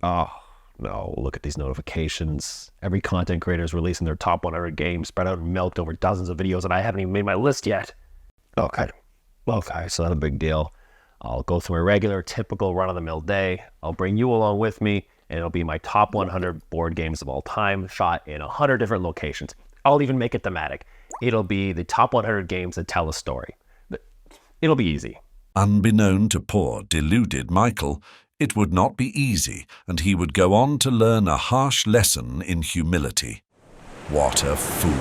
Oh, no, look at these notifications. Every content creator is releasing their top 100 games, spread out and milked over dozens of videos, and I haven't even made my list yet. Okay, so not a big deal. I'll go through a regular, typical run-of-the-mill day. I'll bring you along with me, and it'll be my top 100 board games of all time, shot in 100 different locations. I'll even make it thematic. It'll be the top 100 games that tell a story. But it'll be easy. Unbeknown to poor, deluded Michael, it would not be easy, and he would go on to learn a harsh lesson in humility. What a fool.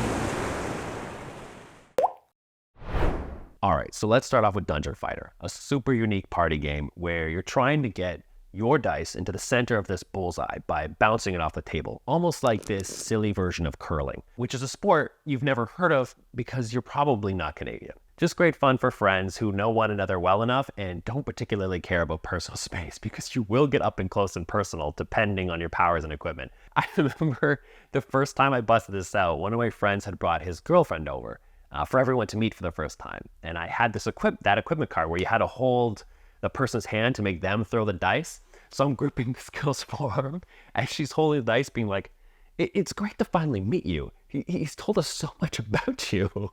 All right, so let's start off with Dungeon Fighter, a super unique party game where you're trying to get your dice into the center of this bullseye by bouncing it off the table, almost like this silly version of curling, which is a sport you've never heard of because you're probably not Canadian. Just great fun for friends who know one another well enough and don't particularly care about personal space, because you will get up and close and personal depending on your powers and equipment. I remember the first time I busted this out, one of my friends had brought his girlfriend over for everyone to meet for the first time. And I had this equipment card where you had to hold the person's hand to make them throw the dice. So I'm grouping the skills for her as she's holding the dice, being like, it's great to finally meet you. He's told us so much about you.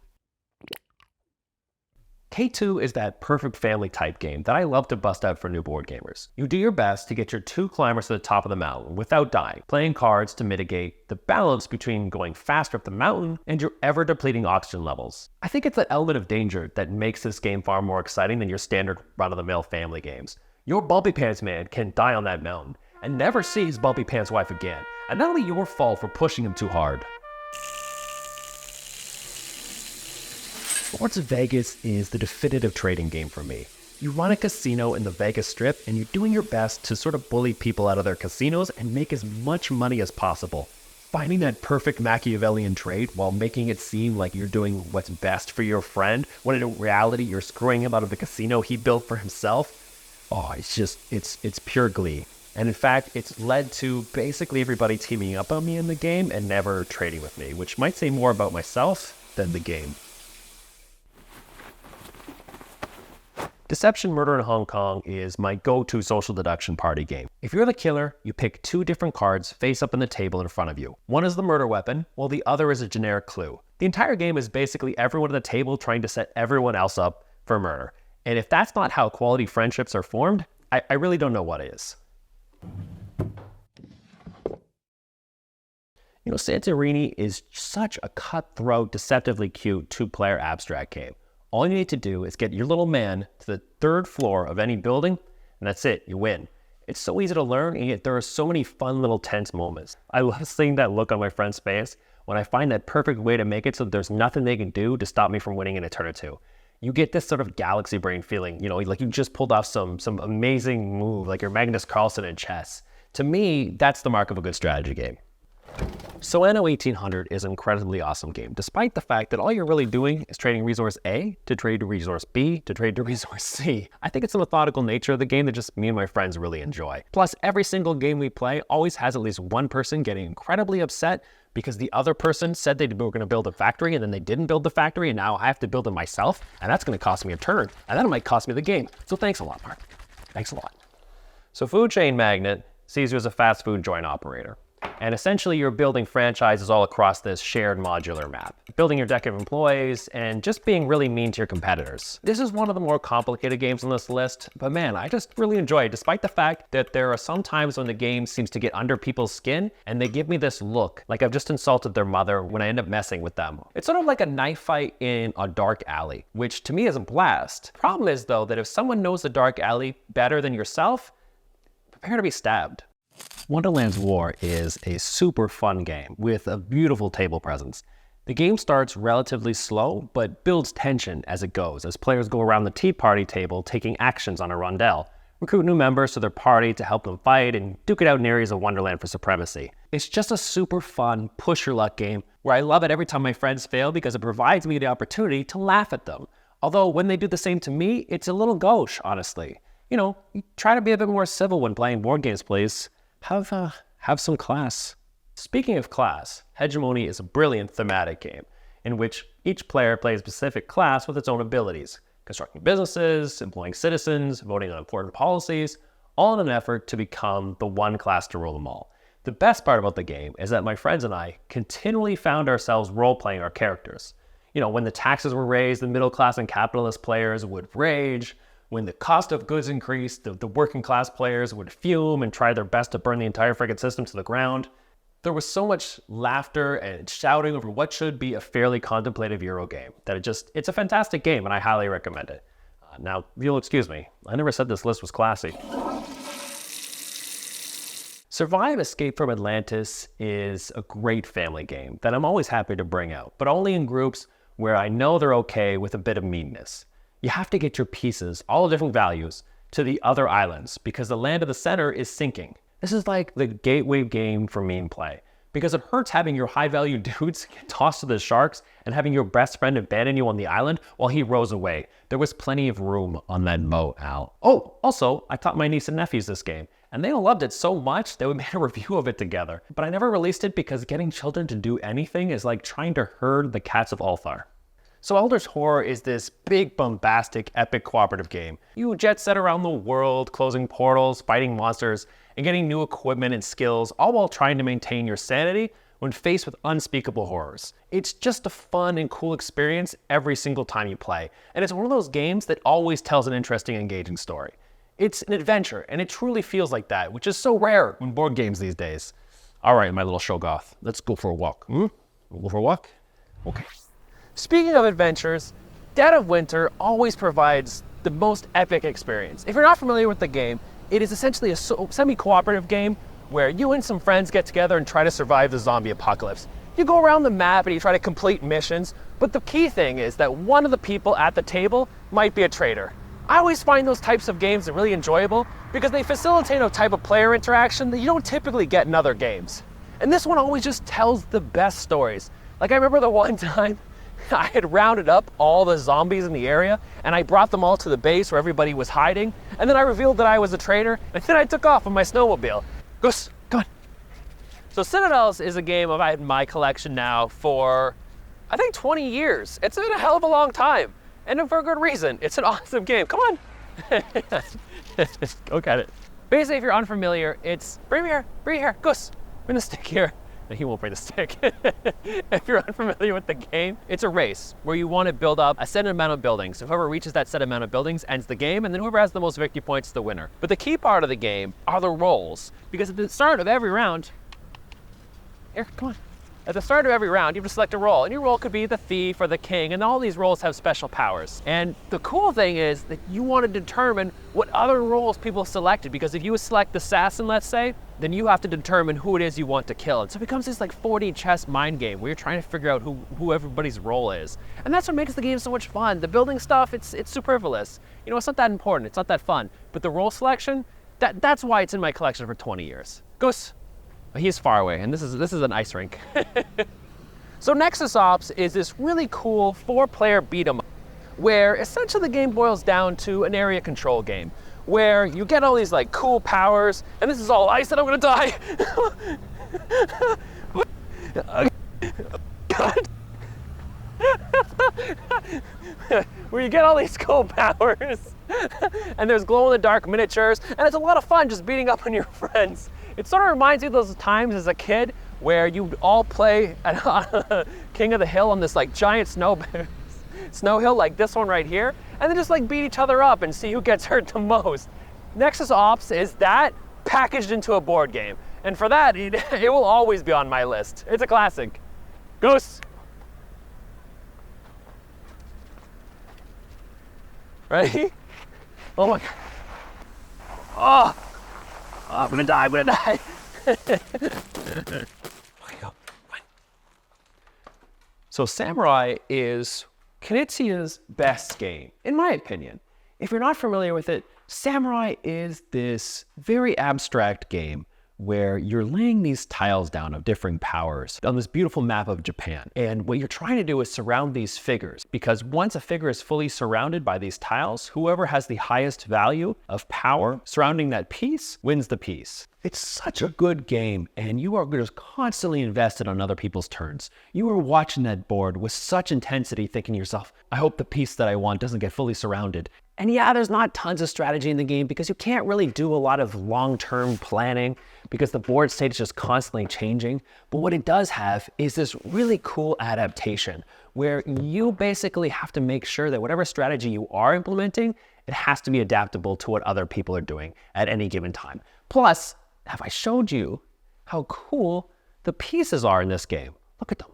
K2 is that perfect family type game that I love to bust out for new board gamers. You do your best to get your 2 climbers to the top of the mountain without dying, playing cards to mitigate the balance between going faster up the mountain and your ever-depleting oxygen levels. I think it's that element of danger that makes this game far more exciting than your standard run-of-the-mill family games. Your Bumpy Pants man can die on that mountain and never see his Bumpy Pants wife again, and not only your fault for pushing him too hard. Lords of Vegas is the definitive trading game for me. You run a casino in the Vegas Strip and you're doing your best to sort of bully people out of their casinos and make as much money as possible. Finding that perfect Machiavellian trade while making it seem like you're doing what's best for your friend, when in reality you're screwing him out of the casino he built for himself. Oh, it's pure glee. And in fact, it's led to basically everybody teaming up on me in the game and never trading with me, which might say more about myself than the game. Deception Murder in Hong Kong is my go-to social deduction party game. If you're the killer, you pick 2 different cards face up on the table in front of you. One is the murder weapon, while the other is a generic clue. The entire game is basically everyone at the table trying to set everyone else up for murder. And if that's not how quality friendships are formed, I really don't know what is. You know, Santorini is such a cutthroat, deceptively cute 2-player abstract game. All you need to do is get your little man to the 3rd floor of any building, and that's it, you win. It's so easy to learn, and yet there are so many fun little tense moments. I love seeing that look on my friend's face when I find that perfect way to make it so there's nothing they can do to stop me from winning in a turn or two. You get this sort of galaxy brain feeling, you know, like you just pulled off some amazing move, like you're Magnus Carlsen in chess. To me, that's the mark of a good strategy game. So Anno 1800 is an incredibly awesome game, despite the fact that all you're really doing is trading resource A to trade to resource B to trade to resource C. I think it's the methodical nature of the game that just me and my friends really enjoy. Plus, every single game we play always has at least one person getting incredibly upset because the other person said they were going to build a factory and then they didn't build the factory, and now I have to build it myself, and that's going to cost me a turn, and that might cost me the game. So thanks a lot, Mark. Thanks a lot. So Food Chain Magnet sees you as a fast food joint operator. And essentially you're building franchises all across this shared modular map, building your deck of employees and just being really mean to your competitors. This is one of the more complicated games on this list, but man, I just really enjoy it, despite the fact that there are some times when the game seems to get under people's skin and they give me this look like I've just insulted their mother when I end up messing with them. It's sort of like a knife fight in a dark alley, which to me is a blast. Problem is though that if someone knows the dark alley better than yourself, prepare to be stabbed. Wonderland's War is a super fun game with a beautiful table presence. The game starts relatively slow, but builds tension as it goes, as players go around the tea party table taking actions on a rondel, recruit new members to their party to help them fight, and duke it out in areas of Wonderland for supremacy. It's just a super fun, push your luck game where I love it every time my friends fail because it provides me the opportunity to laugh at them. Although when they do the same to me, it's a little gauche, honestly. You know, try to be a bit more civil when playing board games, please. Have some class. Speaking of class, Hegemony is a brilliant thematic game in which each player plays a specific class with its own abilities. Constructing businesses, employing citizens, voting on important policies, all in an effort to become the one class to rule them all. The best part about the game is that my friends and I continually found ourselves role-playing our characters. You know, when the taxes were raised, the middle class and capitalist players would rage. When the cost of goods increased, the working class players would fume and try their best to burn the entire friggin' system to the ground. There was so much laughter and shouting over what should be a fairly contemplative Euro game that it's a fantastic game and I highly recommend it. Now, if you'll excuse me, I never said this list was classy. Survive Escape from Atlantis is a great family game that I'm always happy to bring out, but only in groups where I know they're okay with a bit of meanness. You have to get your pieces, all different values, to the other islands because the land of the center is sinking. This is like the gateway game for mean play because it hurts having your high-value dudes get tossed to the sharks and having your best friend abandon you on the island while he rows away. There was plenty of room on that boat, Al. Oh, also, I taught my niece and nephews this game, and they loved it so much that we made a review of it together. But I never released it because getting children to do anything is like trying to herd the cats of Ulthar. So Eldritch Horror is this big, bombastic, epic cooperative game. You jet set around the world, closing portals, fighting monsters, and getting new equipment and skills, all while trying to maintain your sanity when faced with unspeakable horrors. It's just a fun and cool experience every single time you play, and it's one of those games that always tells an interesting, engaging story. It's an adventure, and it truly feels like that, which is so rare in board games these days. All right, my little Shoggoth, let's go for a walk. We'll go for a walk? Okay. Speaking of adventures, Dead of Winter always provides the most epic experience. If you're not familiar with the game, it is essentially a semi-cooperative game where you and some friends get together and try to survive the zombie apocalypse. You go around the map and you try to complete missions, but the key thing is that one of the people at the table might be a traitor. I always find those types of games really enjoyable because they facilitate a type of player interaction that you don't typically get in other games. And this one always just tells the best stories. Like I remember the one time I had rounded up all the zombies in the area and I brought them all to the base where everybody was hiding, and then I revealed that I was a traitor, and then I took off on my snowmobile. Goose, come on. So Citadels is a game I've had in my collection now for, I think, 20 years. It's been a hell of a long time, and for a good reason. It's an awesome game. Come on. Go get it. Basically, if you're unfamiliar, it's bring me here, Goose, bring the stick here. He won't bring the stick. If you're unfamiliar with the game, it's a race where you want to build up a set amount of buildings. So whoever reaches that set amount of buildings ends the game, and then whoever has the most victory points is the winner. But the key part of the game are the rolls, because at the start of every round, here, come on. At the start of every round, you have to select a role, and your role could be the thief or the king, and all these roles have special powers. And the cool thing is that you want to determine what other roles people selected, because if you select the assassin, let's say, then you have to determine who it is you want to kill. And so it becomes this like 4D chess mind game where you're trying to figure out who everybody's role is. And that's what makes the game so much fun. The building stuff, it's superfluous. You know, it's not that important, it's not that fun. But the role selection, that's why it's in my collection for 20 years. Goose. He's far away, and this is an ice rink. So Nexus Ops is this really cool 4-player beat 'em up, where essentially the game boils down to an area control game, where you get all these like cool powers, and this is all ice and I'm gonna die. God. Where you get all these cool powers, and there's glow-in-the-dark miniatures, and it's a lot of fun just beating up on your friends. It sort of reminds me of those times as a kid where you'd all play at King of the Hill on this like giant snow hill like this one right here, and then just like beat each other up and see who gets hurt the most. Nexus Ops is that packaged into a board game, and for that, it will always be on my list. It's a classic. Goose. Ready? Oh my God. Oh, I'm gonna die, Okay, go. Fine. So Samurai is Knizia's best game, in my opinion. If you're not familiar with it, Samurai is this very abstract game where you're laying these tiles down of differing powers on this beautiful map of Japan. And what you're trying to do is surround these figures, because once a figure is fully surrounded by these tiles, whoever has the highest value of power surrounding that piece wins the piece. It's such a good game, and you are just constantly invested on other people's turns. You are watching that board with such intensity, thinking to yourself, I hope the piece that I want doesn't get fully surrounded. And yeah, there's not tons of strategy in the game because you can't really do a lot of long-term planning because the board state is just constantly changing. But what it does have is this really cool adaptation where you basically have to make sure that whatever strategy you are implementing, it has to be adaptable to what other people are doing at any given time. Plus, have I showed you how cool the pieces are in this game? Look at them.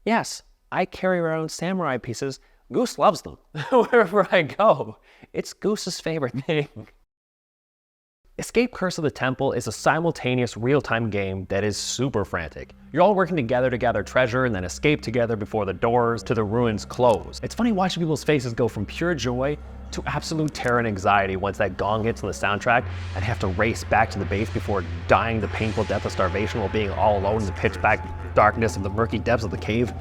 Yes, I carry around samurai pieces. Goose loves them wherever I go. It's Goose's favorite thing. Escape Curse of the Temple is a simultaneous real-time game that is super frantic. You're all working together to gather treasure and then escape together before the doors to the ruins close. It's funny watching people's faces go from pure joy to absolute terror and anxiety once that gong hits on the soundtrack and have to race back to the base before dying the painful death of starvation while being all alone in the pitch black darkness of the murky depths of the cave.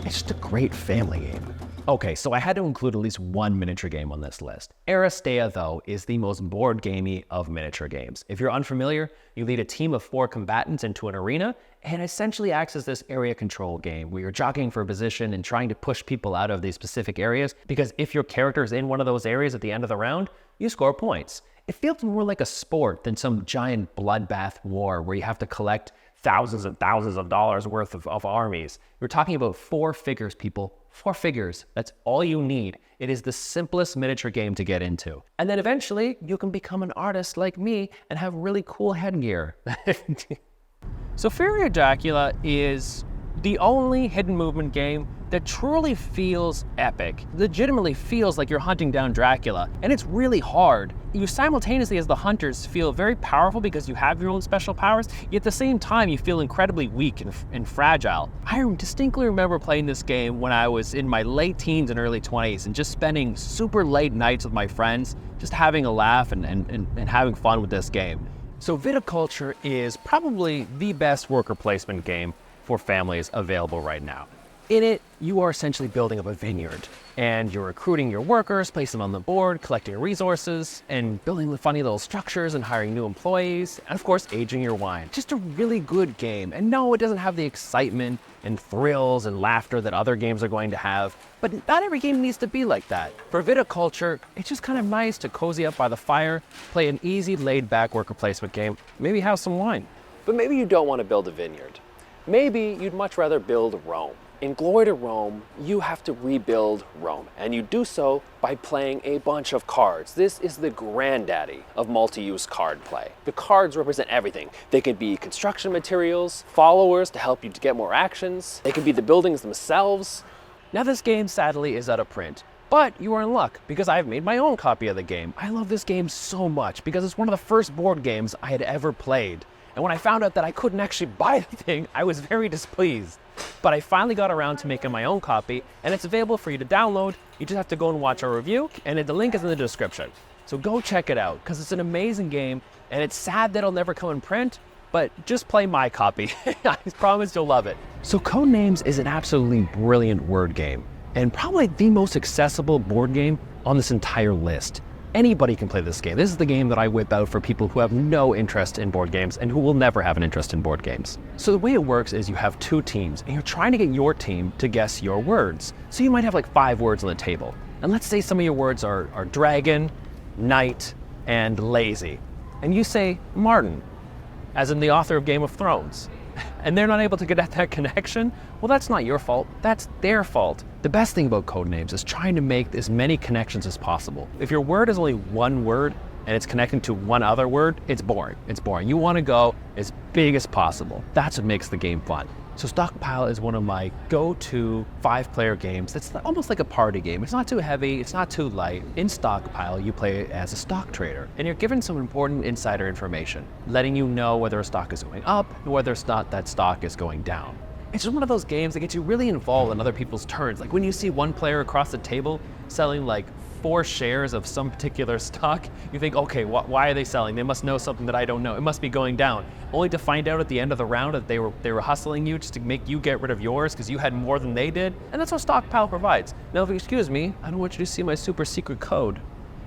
It's just a great family game. Okay, so I had to include at least one miniature game on this list. Aristea, though, is the most board gamey of miniature games. If you're unfamiliar, you lead a team of 4 combatants into an arena, and essentially acts as this area control game where you're jockeying for a position and trying to push people out of these specific areas, because if your character is in one of those areas at the end of the round, you score points. It feels more like a sport than some giant bloodbath war where you have to collect thousands and thousands of dollars worth of armies. You're talking about 4 figures, people. 4 figures. That's all you need. It is the simplest miniature game to get into. And then eventually you can become an artist like me and have really cool headgear. So Fury of Dracula is the only hidden movement game that truly feels epic. Legitimately feels like you're hunting down Dracula, and it's really hard. You simultaneously, as the hunters, feel very powerful because you have your own special powers, yet at the same time you feel incredibly weak and fragile. I distinctly remember playing this game when I was in my late teens and early 20s and just spending super late nights with my friends, just having a laugh and having fun with this game. So Viticulture is probably the best worker placement game for families available right now. In it, you are essentially building up a vineyard, and you're recruiting your workers, placing them on the board, collecting resources, and building the funny little structures and hiring new employees, and of course, aging your wine. Just a really good game. And no, it doesn't have the excitement and thrills and laughter that other games are going to have, but not every game needs to be like that. For Viticulture, it's just kind of nice to cozy up by the fire, play an easy, laid-back worker placement game, maybe have some wine. But maybe you don't want to build a vineyard. Maybe you'd much rather build Rome. In Glory to Rome, you have to rebuild Rome, and you do so by playing a bunch of cards. This is the granddaddy of multi-use card play. The cards represent everything. They could be construction materials, followers to help you to get more actions. They could be the buildings themselves. Now this game sadly is out of print, but you are in luck because I've made my own copy of the game. I love this game so much because it's one of the first board games I had ever played. And when I found out that I couldn't actually buy the thing, I was very displeased. But I finally got around to making my own copy, and it's available for you to download. You just have to go and watch our review, and the link is in the description. So go check it out, because it's an amazing game, and it's sad that it'll never come in print, but just play my copy. I promise you'll love it. So Codenames is an absolutely brilliant word game, and probably the most accessible board game on this entire list. Anybody can play this game. This is the game that I whip out for people who have no interest in board games and who will never have an interest in board games. So the way it works is you have 2 teams and you're trying to get your team to guess your words. So you might have like 5 words on the table. And let's say some of your words are dragon, knight, and lazy. And you say Martin, as in the author of Game of Thrones. And they're not able to get at that connection, well, that's not your fault, that's their fault. The best thing about Codenames is trying to make as many connections as possible. If your word is only one word and it's connecting to one other word, it's boring. It's boring. You want to go as big as possible. That's what makes the game fun. So Stockpile is one of my go-to 5-player games that's almost like a party game. It's not too heavy, it's not too light. In Stockpile, you play as a stock trader, and you're given some important insider information, letting you know whether a stock is going up and whether or not that stock is going down. It's just one of those games that gets you really involved in other people's turns. Like when you see one player across the table selling like 4 shares of some particular stock, you think, okay, why are they selling? They must know something that I don't know. It must be going down. Only to find out at the end of the round that they were hustling you just to make you get rid of yours because you had more than they did. And that's what Stockpile provides. Now, if you excuse me, I don't want you to see my super secret code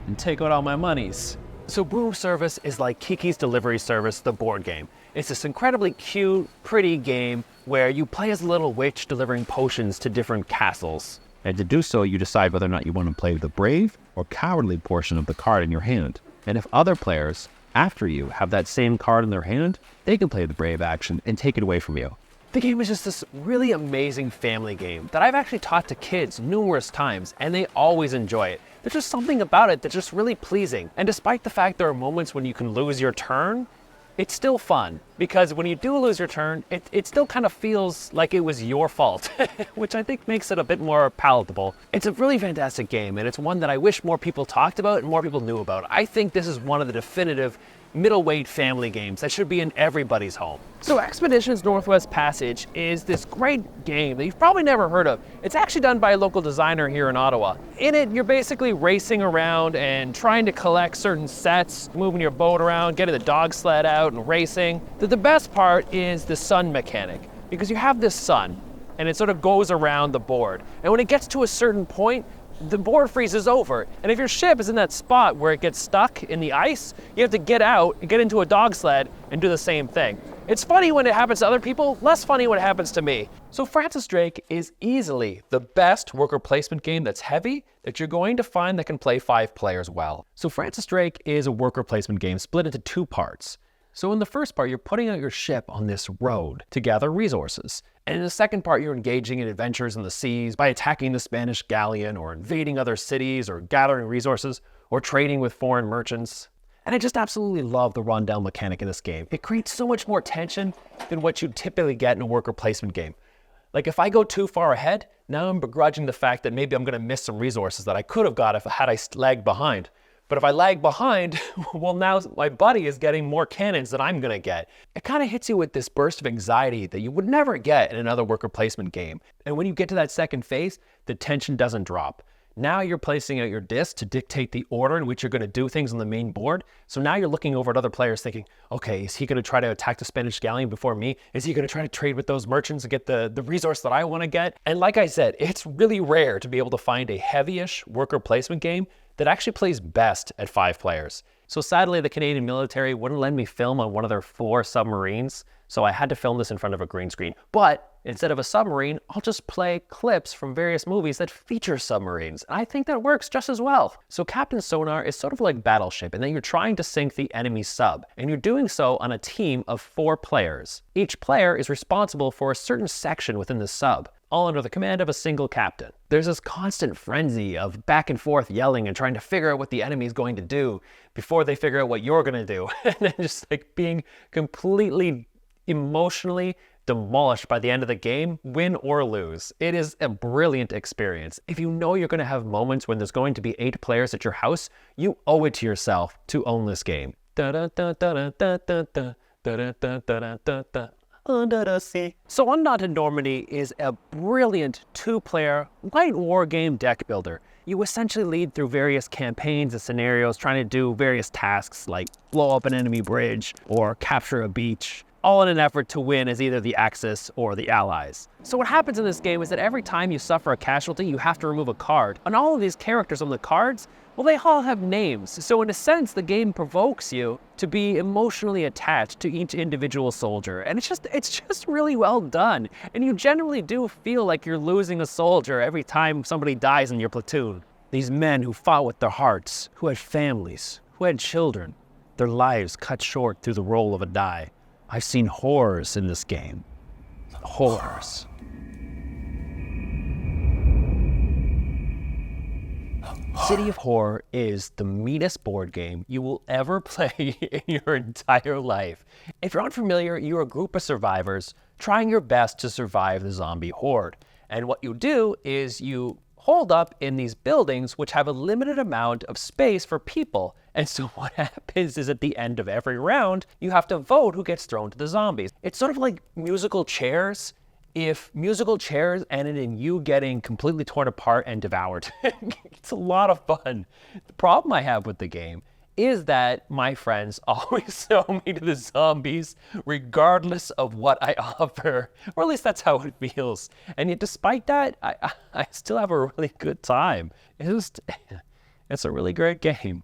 and take out all my monies. So Room Service is like Kiki's Delivery Service, the board game. It's this incredibly cute, pretty game where you play as a little witch delivering potions to different castles. And to do so, you decide whether or not you want to play the brave or cowardly portion of the card in your hand. And if other players, after you, have that same card in their hand, they can play the brave action and take it away from you. The game is just this really amazing family game that I've actually taught to kids numerous times, and they always enjoy it. There's just something about it that's just really pleasing. And despite the fact there are moments when you can lose your turn, it's still fun, because when you do lose your turn, it still kind of feels like it was your fault, which I think makes it a bit more palatable. It's a really fantastic game, and it's one that I wish more people talked about and more people knew about. I think this is one of the definitive middleweight family games that should be in everybody's home. So Expeditions Northwest Passage is this great game that you've probably never heard of. It's actually done by a local designer here in Ottawa. In it, you're basically racing around and trying to collect certain sets, moving your boat around, getting the dog sled out and racing. The best part is the sun mechanic, because you have this sun and it sort of goes around the board. And when it gets to a certain point, the board freezes over. And if your ship is in that spot where it gets stuck in the ice, you have to get out and get into a dog sled and do the same thing. It's funny when it happens to other people, less funny when it happens to me. So Francis Drake is easily the best worker placement game that's heavy that you're going to find that can play 5 players well. So Francis Drake is a worker placement game split into 2 parts. So in the first part, you're putting out your ship on this road to gather resources. And in the second part, you're engaging in adventures in the seas by attacking the Spanish galleon or invading other cities or gathering resources or trading with foreign merchants. And I just absolutely love the rundown mechanic in this game. It creates so much more tension than what you typically get in a worker placement game. Like if I go too far ahead, now I'm begrudging the fact that maybe I'm gonna miss some resources that I could have got if I lagged behind. But if I lag behind, well, now my buddy is getting more cannons than I'm gonna get. It kind of hits you with this burst of anxiety that you would never get in another worker placement game. And when you get to that second phase, the tension doesn't drop. Now you're placing out your disc to dictate the order in which you're gonna do things on the main board. So now you're looking over at other players thinking, okay, is he gonna try to attack the Spanish galleon before me? Is he gonna try to trade with those merchants and get the resource that I wanna get? And like I said, it's really rare to be able to find a heavy-ish worker placement game that actually plays best at 5 players. So sadly, the Canadian military wouldn't let me film on one of their 4 submarines, so I had to film this in front of a green screen. But instead of a submarine, I'll just play clips from various movies that feature submarines. And I think that works just as well. So Captain Sonar is sort of like Battleship, and then you're trying to sink the enemy sub, and you're doing so on a team of 4 players. Each player is responsible for a certain section within the sub, all under the command of a single captain. There's this constant frenzy of back and forth yelling and trying to figure out what the enemy is going to do before they figure out what you're going to do. And then just like being completely emotionally demolished by the end of the game, win or lose. It is a brilliant experience. If you know you're going to have moments when there's going to be 8 players at your house, you owe it to yourself to own this game. Under the sea. So Undaunted Normandy is a brilliant 2-player light war game deck builder. You essentially lead through various campaigns and scenarios trying to do various tasks like blow up an enemy bridge or capture a beach, all in an effort to win as either the Axis or the Allies. So what happens in this game is that every time you suffer a casualty, you have to remove a card. And all of these characters on the cards, well, they all have names. So in a sense, the game provokes you to be emotionally attached to each individual soldier. And it's just really well done. And you generally do feel like you're losing a soldier every time somebody dies in your platoon. These men who fought with their hearts, who had families, who had children, their lives cut short through the roll of a die. I've seen horrors in this game. Horrors. City of Horror is the meanest board game you will ever play in your entire life. If you're unfamiliar, you're a group of survivors trying your best to survive the zombie horde. And what you do is you hold up in these buildings which have a limited amount of space for people. And so what happens is at the end of every round, you have to vote who gets thrown to the zombies. It's sort of like musical chairs, if musical chairs ended in you getting completely torn apart and devoured. It's a lot of fun. The problem I have with the game is that my friends always throw me to the zombies regardless of what I offer, or at least that's how it feels. And yet despite that, I still have a really good time. It's a really great game.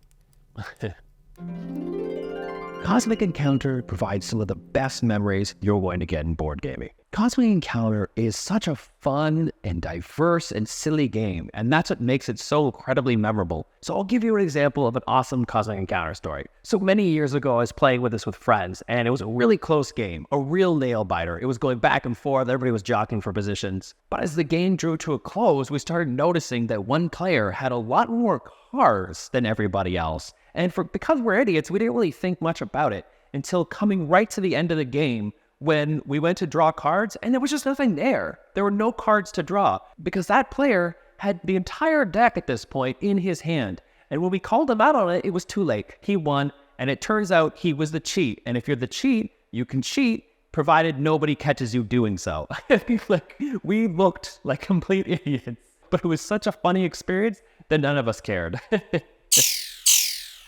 Cosmic Encounter provides some of the best memories you're going to get in board gaming. Cosmic Encounter is such a fun and diverse and silly game, and that's what makes it so incredibly memorable. So I'll give you an example of an awesome Cosmic Encounter story. So many years ago, I was playing with this with friends, and it was a really close game, a real nail-biter. It was going back and forth, everybody was jockeying for positions. But as the game drew to a close, we started noticing that one player had a lot more cards than everybody else. And because we're idiots, we didn't really think much about it until coming right to the end of the game when we went to draw cards and there was just nothing there. There were no cards to draw because that player had the entire deck at this point in his hand. And when we called him out on it, it was too late. He won, and it turns out he was the cheat. And if you're the cheat, you can cheat, provided nobody catches you doing so. Like, we looked like complete idiots, but it was such a funny experience that none of us cared.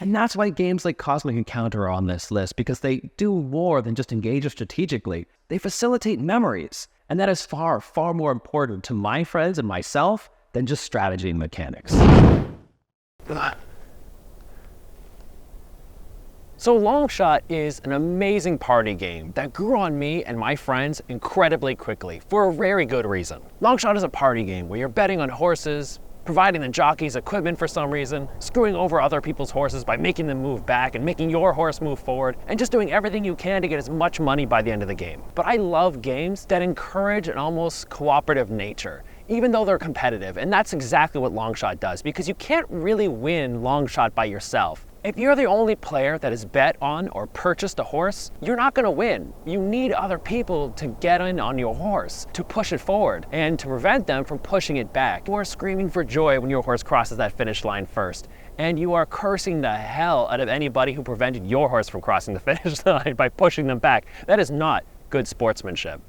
And that's why games like Cosmic Encounter are on this list, because they do more than just engage us strategically. They facilitate memories. And that is far, far more important to my friends and myself than just strategy and mechanics. So Long Shot is an amazing party game that grew on me and my friends incredibly quickly for a very good reason. Long Shot is a party game where you're betting on horses, providing the jockeys equipment for some reason, screwing over other people's horses by making them move back and making your horse move forward, and just doing everything you can to get as much money by the end of the game. But I love games that encourage an almost cooperative nature, even though they're competitive, and that's exactly what Long Shot does, because you can't really win Long Shot by yourself. If you're the only player that has bet on or purchased a horse, you're not going to win. You need other people to get in on your horse, to push it forward, and to prevent them from pushing it back. You are screaming for joy when your horse crosses that finish line first, and you are cursing the hell out of anybody who prevented your horse from crossing the finish line by pushing them back. That is not good sportsmanship.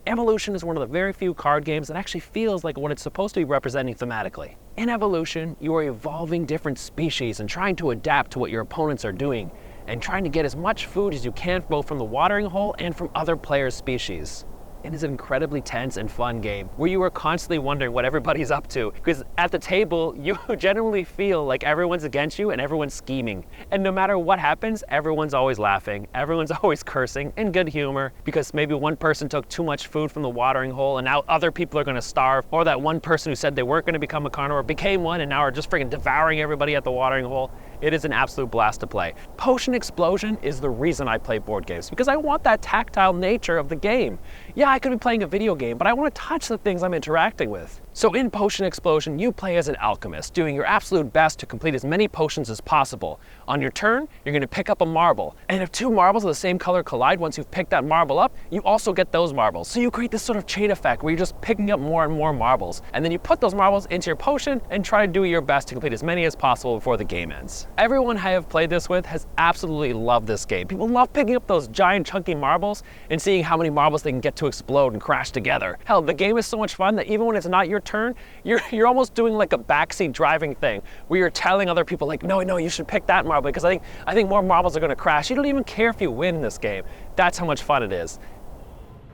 Evolution is one of the very few card games that actually feels like what it's supposed to be representing thematically. In Evolution, you are evolving different species and trying to adapt to what your opponents are doing, and trying to get as much food as you can both from the watering hole and from other players' species. It is an incredibly tense and fun game where you are constantly wondering what everybody's up to, because at the table you generally feel like everyone's against you and everyone's scheming. And no matter what happens, everyone's always laughing, everyone's always cursing, in good humor, because maybe one person took too much food from the watering hole and now other people are going to starve, or that one person who said they weren't going to become a carnivore became one and now are just freaking devouring everybody at the watering hole. It is an absolute blast to play. Potion Explosion is the reason I play board games, because I want that tactile nature of the game. Yeah, I could be playing a video game, but I want to touch the things I'm interacting with. So in Potion Explosion, you play as an alchemist, doing your absolute best to complete as many potions as possible. On your turn, you're going to pick up a marble. And if two marbles of the same color collide once you've picked that marble up, you also get those marbles. So you create this sort of chain effect where you're just picking up more and more marbles. And then you put those marbles into your potion and try to do your best to complete as many as possible before the game ends. Everyone I have played this with has absolutely loved this game. People love picking up those giant chunky marbles and seeing how many marbles they can get to explode and crash together. Hell, the game is so much fun that even when it's not your turn, you're almost doing like a backseat driving thing where you're telling other people like, no, you should pick that marble because I think more marbles are going to crash. You don't even care if you win this game. That's how much fun it is.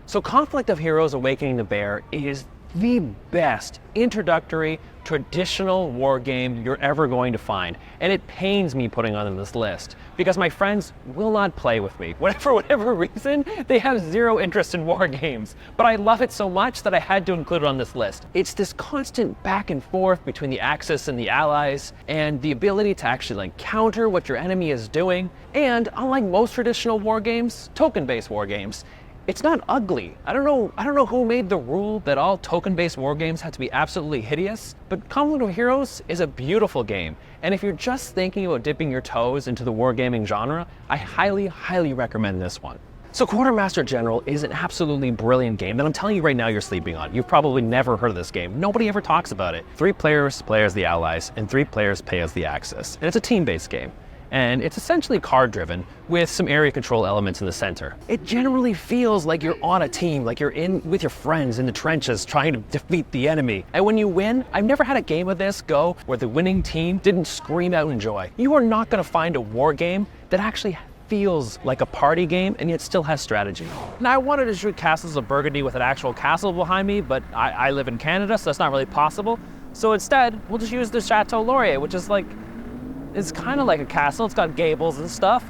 So Conflict of Heroes Awakening the Bear is the best introductory traditional war game you're ever going to find, and it pains me putting it on this list because my friends will not play with me. For whatever reason, they have zero interest in war games, but I love it so much that I had to include it on this list. It's this constant back and forth between the Axis and the Allies, and the ability to actually like counter what your enemy is doing, and unlike most traditional war games, token-based war games, it's not ugly. I don't know who made the rule that all token-based war games had to be absolutely hideous, but Conflict of Heroes is a beautiful game. And if you're just thinking about dipping your toes into the wargaming genre, I highly, highly recommend this one. So Quartermaster General is an absolutely brilliant game that I'm telling you right now you're sleeping on. You've probably never heard of this game. Nobody ever talks about it. 3 players play as the Allies, and 3 players play as the Axis. And it's a team-based game. And it's essentially card-driven with some area control elements in the center. It generally feels like you're on a team, like you're in with your friends in the trenches trying to defeat the enemy. And when you win, I've never had a game of this go where the winning team didn't scream out in joy. You are not going to find a war game that actually feels like a party game and yet still has strategy. Now I wanted to shoot Castles of Burgundy with an actual castle behind me, but I live in Canada, so that's not really possible. So instead, we'll just use the Chateau Laurier, which is like is kind of like a castle. It's got gables and stuff.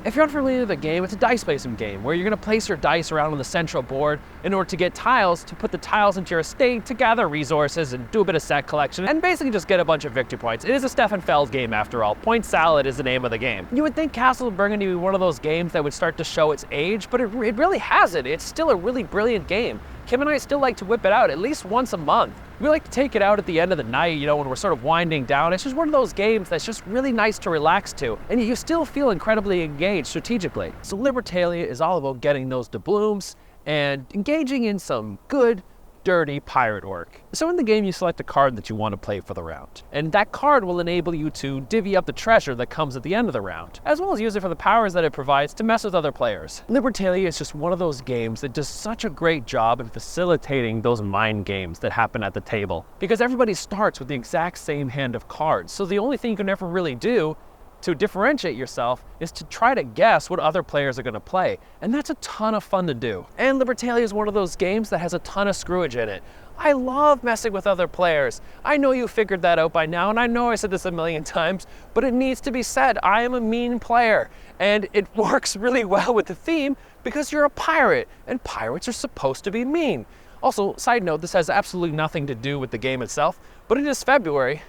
If you're unfamiliar with the game, it's a dice-based game where you're going to place your dice around on the central board in order to get tiles, to put the tiles into your estate, to gather resources and do a bit of set collection, and basically just get a bunch of victory points. It is a Stefan Feld game after all. Point Salad is the name of the game. You would think Castle of Burgundy would be one of those games that would start to show its age, but it really hasn't. It's still a really brilliant game. Kim and I still like to whip it out at least once a month. We like to take it out at the end of the night, you know, when we're sort of winding down. It's just one of those games that's just really nice to relax to, and you still feel incredibly engaged strategically. So Libertalia is all about getting those doubloons and engaging in some good, dirty pirate work. So in the game, you select a card that you want to play for the round, and that card will enable you to divvy up the treasure that comes at the end of the round, as well as use it for the powers that it provides to mess with other players. Libertalia is just one of those games that does such a great job in facilitating those mind games that happen at the table, because everybody starts with the exact same hand of cards, so the only thing you can ever really do to differentiate yourself is to try to guess what other players are going to play. And that's a ton of fun to do. And Libertalia is one of those games that has a ton of screwage in it. I love messing with other players. I know you figured that out by now, and I know I said this a million times, but it needs to be said. I am a mean player, and it works really well with the theme because you're a pirate, and pirates are supposed to be mean. Also, side note, this has absolutely nothing to do with the game itself, but it is February,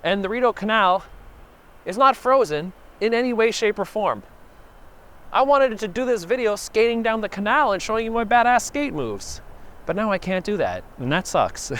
and the Rideau Canal is not frozen in any way, shape, or form. I wanted to do this video skating down the canal and showing you my badass skate moves, but now I can't do that, and that sucks.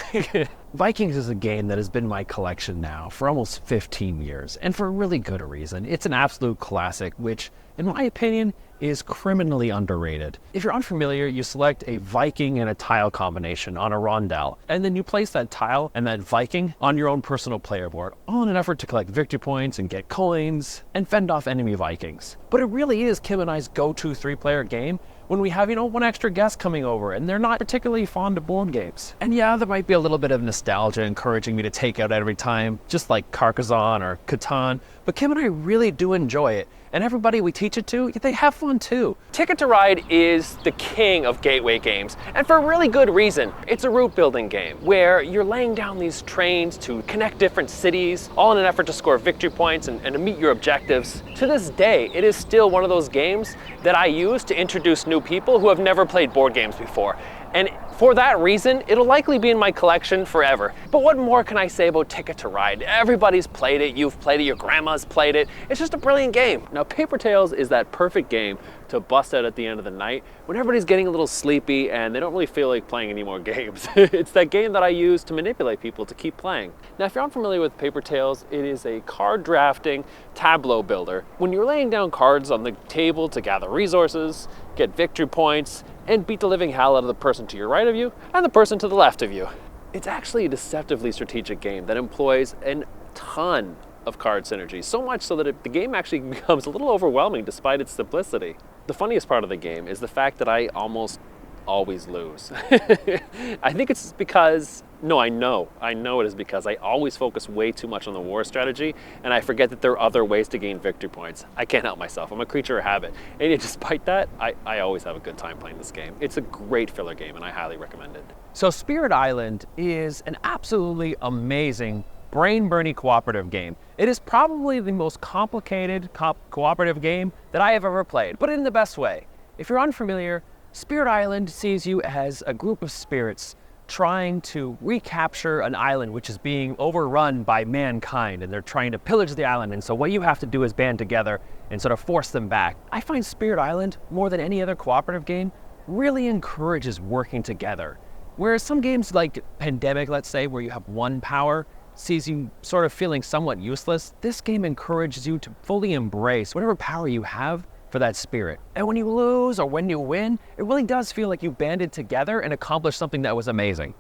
Vikings is a game that has been in my collection now for almost 15 years, and for a really good reason. It's an absolute classic, which, in my opinion, is criminally underrated. If you're unfamiliar, you select a Viking and a tile combination on a rondel, and then you place that tile and that Viking on your own personal player board, all in an effort to collect victory points and get coins and fend off enemy Vikings. But it really is Kim and I's go-to 3-player game when we have, one extra guest coming over and they're not particularly fond of board games. And yeah, there might be a little bit of nostalgia encouraging me to take out every time, just like Carcassonne or Catan, but Kim and I really do enjoy it. And everybody we teach it to, they have fun too. Ticket to Ride is the king of gateway games, and for a really good reason. It's a route building game where you're laying down these trains to connect different cities, all in an effort to score victory points and to meet your objectives. To this day, it is still one of those games that I use to introduce new people who have never played board games before. And for that reason, it'll likely be in my collection forever. But what more can I say about Ticket to Ride? Everybody's played it, you've played it, your grandma's played it. It's just a brilliant game. Now, Paper Tales is that perfect game to bust out at the end of the night when everybody's getting a little sleepy and they don't really feel like playing any more games. It's that game that I use to manipulate people to keep playing. Now, if you're unfamiliar with Paper Tales, it is a card drafting tableau builder. When you're laying down cards on the table to gather resources, get victory points, and beat the living hell out of the person to your right of you and the person to the left of you. It's actually a deceptively strategic game that employs a ton of card synergy, so much so that the game actually becomes a little overwhelming despite its simplicity. The funniest part of the game is the fact that I almost always lose. I think it's because, no, I know it is because I always focus way too much on the war strategy and I forget that there are other ways to gain victory points. I can't help myself. I'm a creature of habit. And yet, despite that, I always have a good time playing this game. It's a great filler game and I highly recommend it. So Spirit Island is an absolutely amazing brain-burning cooperative game. It is probably the most complicated cooperative game that I have ever played, but in the best way. If you're unfamiliar, Spirit Island sees you as a group of spirits trying to recapture an island which is being overrun by mankind, and they're trying to pillage the island, and so what you have to do is band together and sort of force them back. I find Spirit Island, more than any other cooperative game, really encourages working together. Whereas some games like Pandemic, let's say, where you have one power, sees you sort of feeling somewhat useless, this game encourages you to fully embrace whatever power you have for that spirit. And when you lose or when you win, it really does feel like you banded together and accomplished something that was amazing.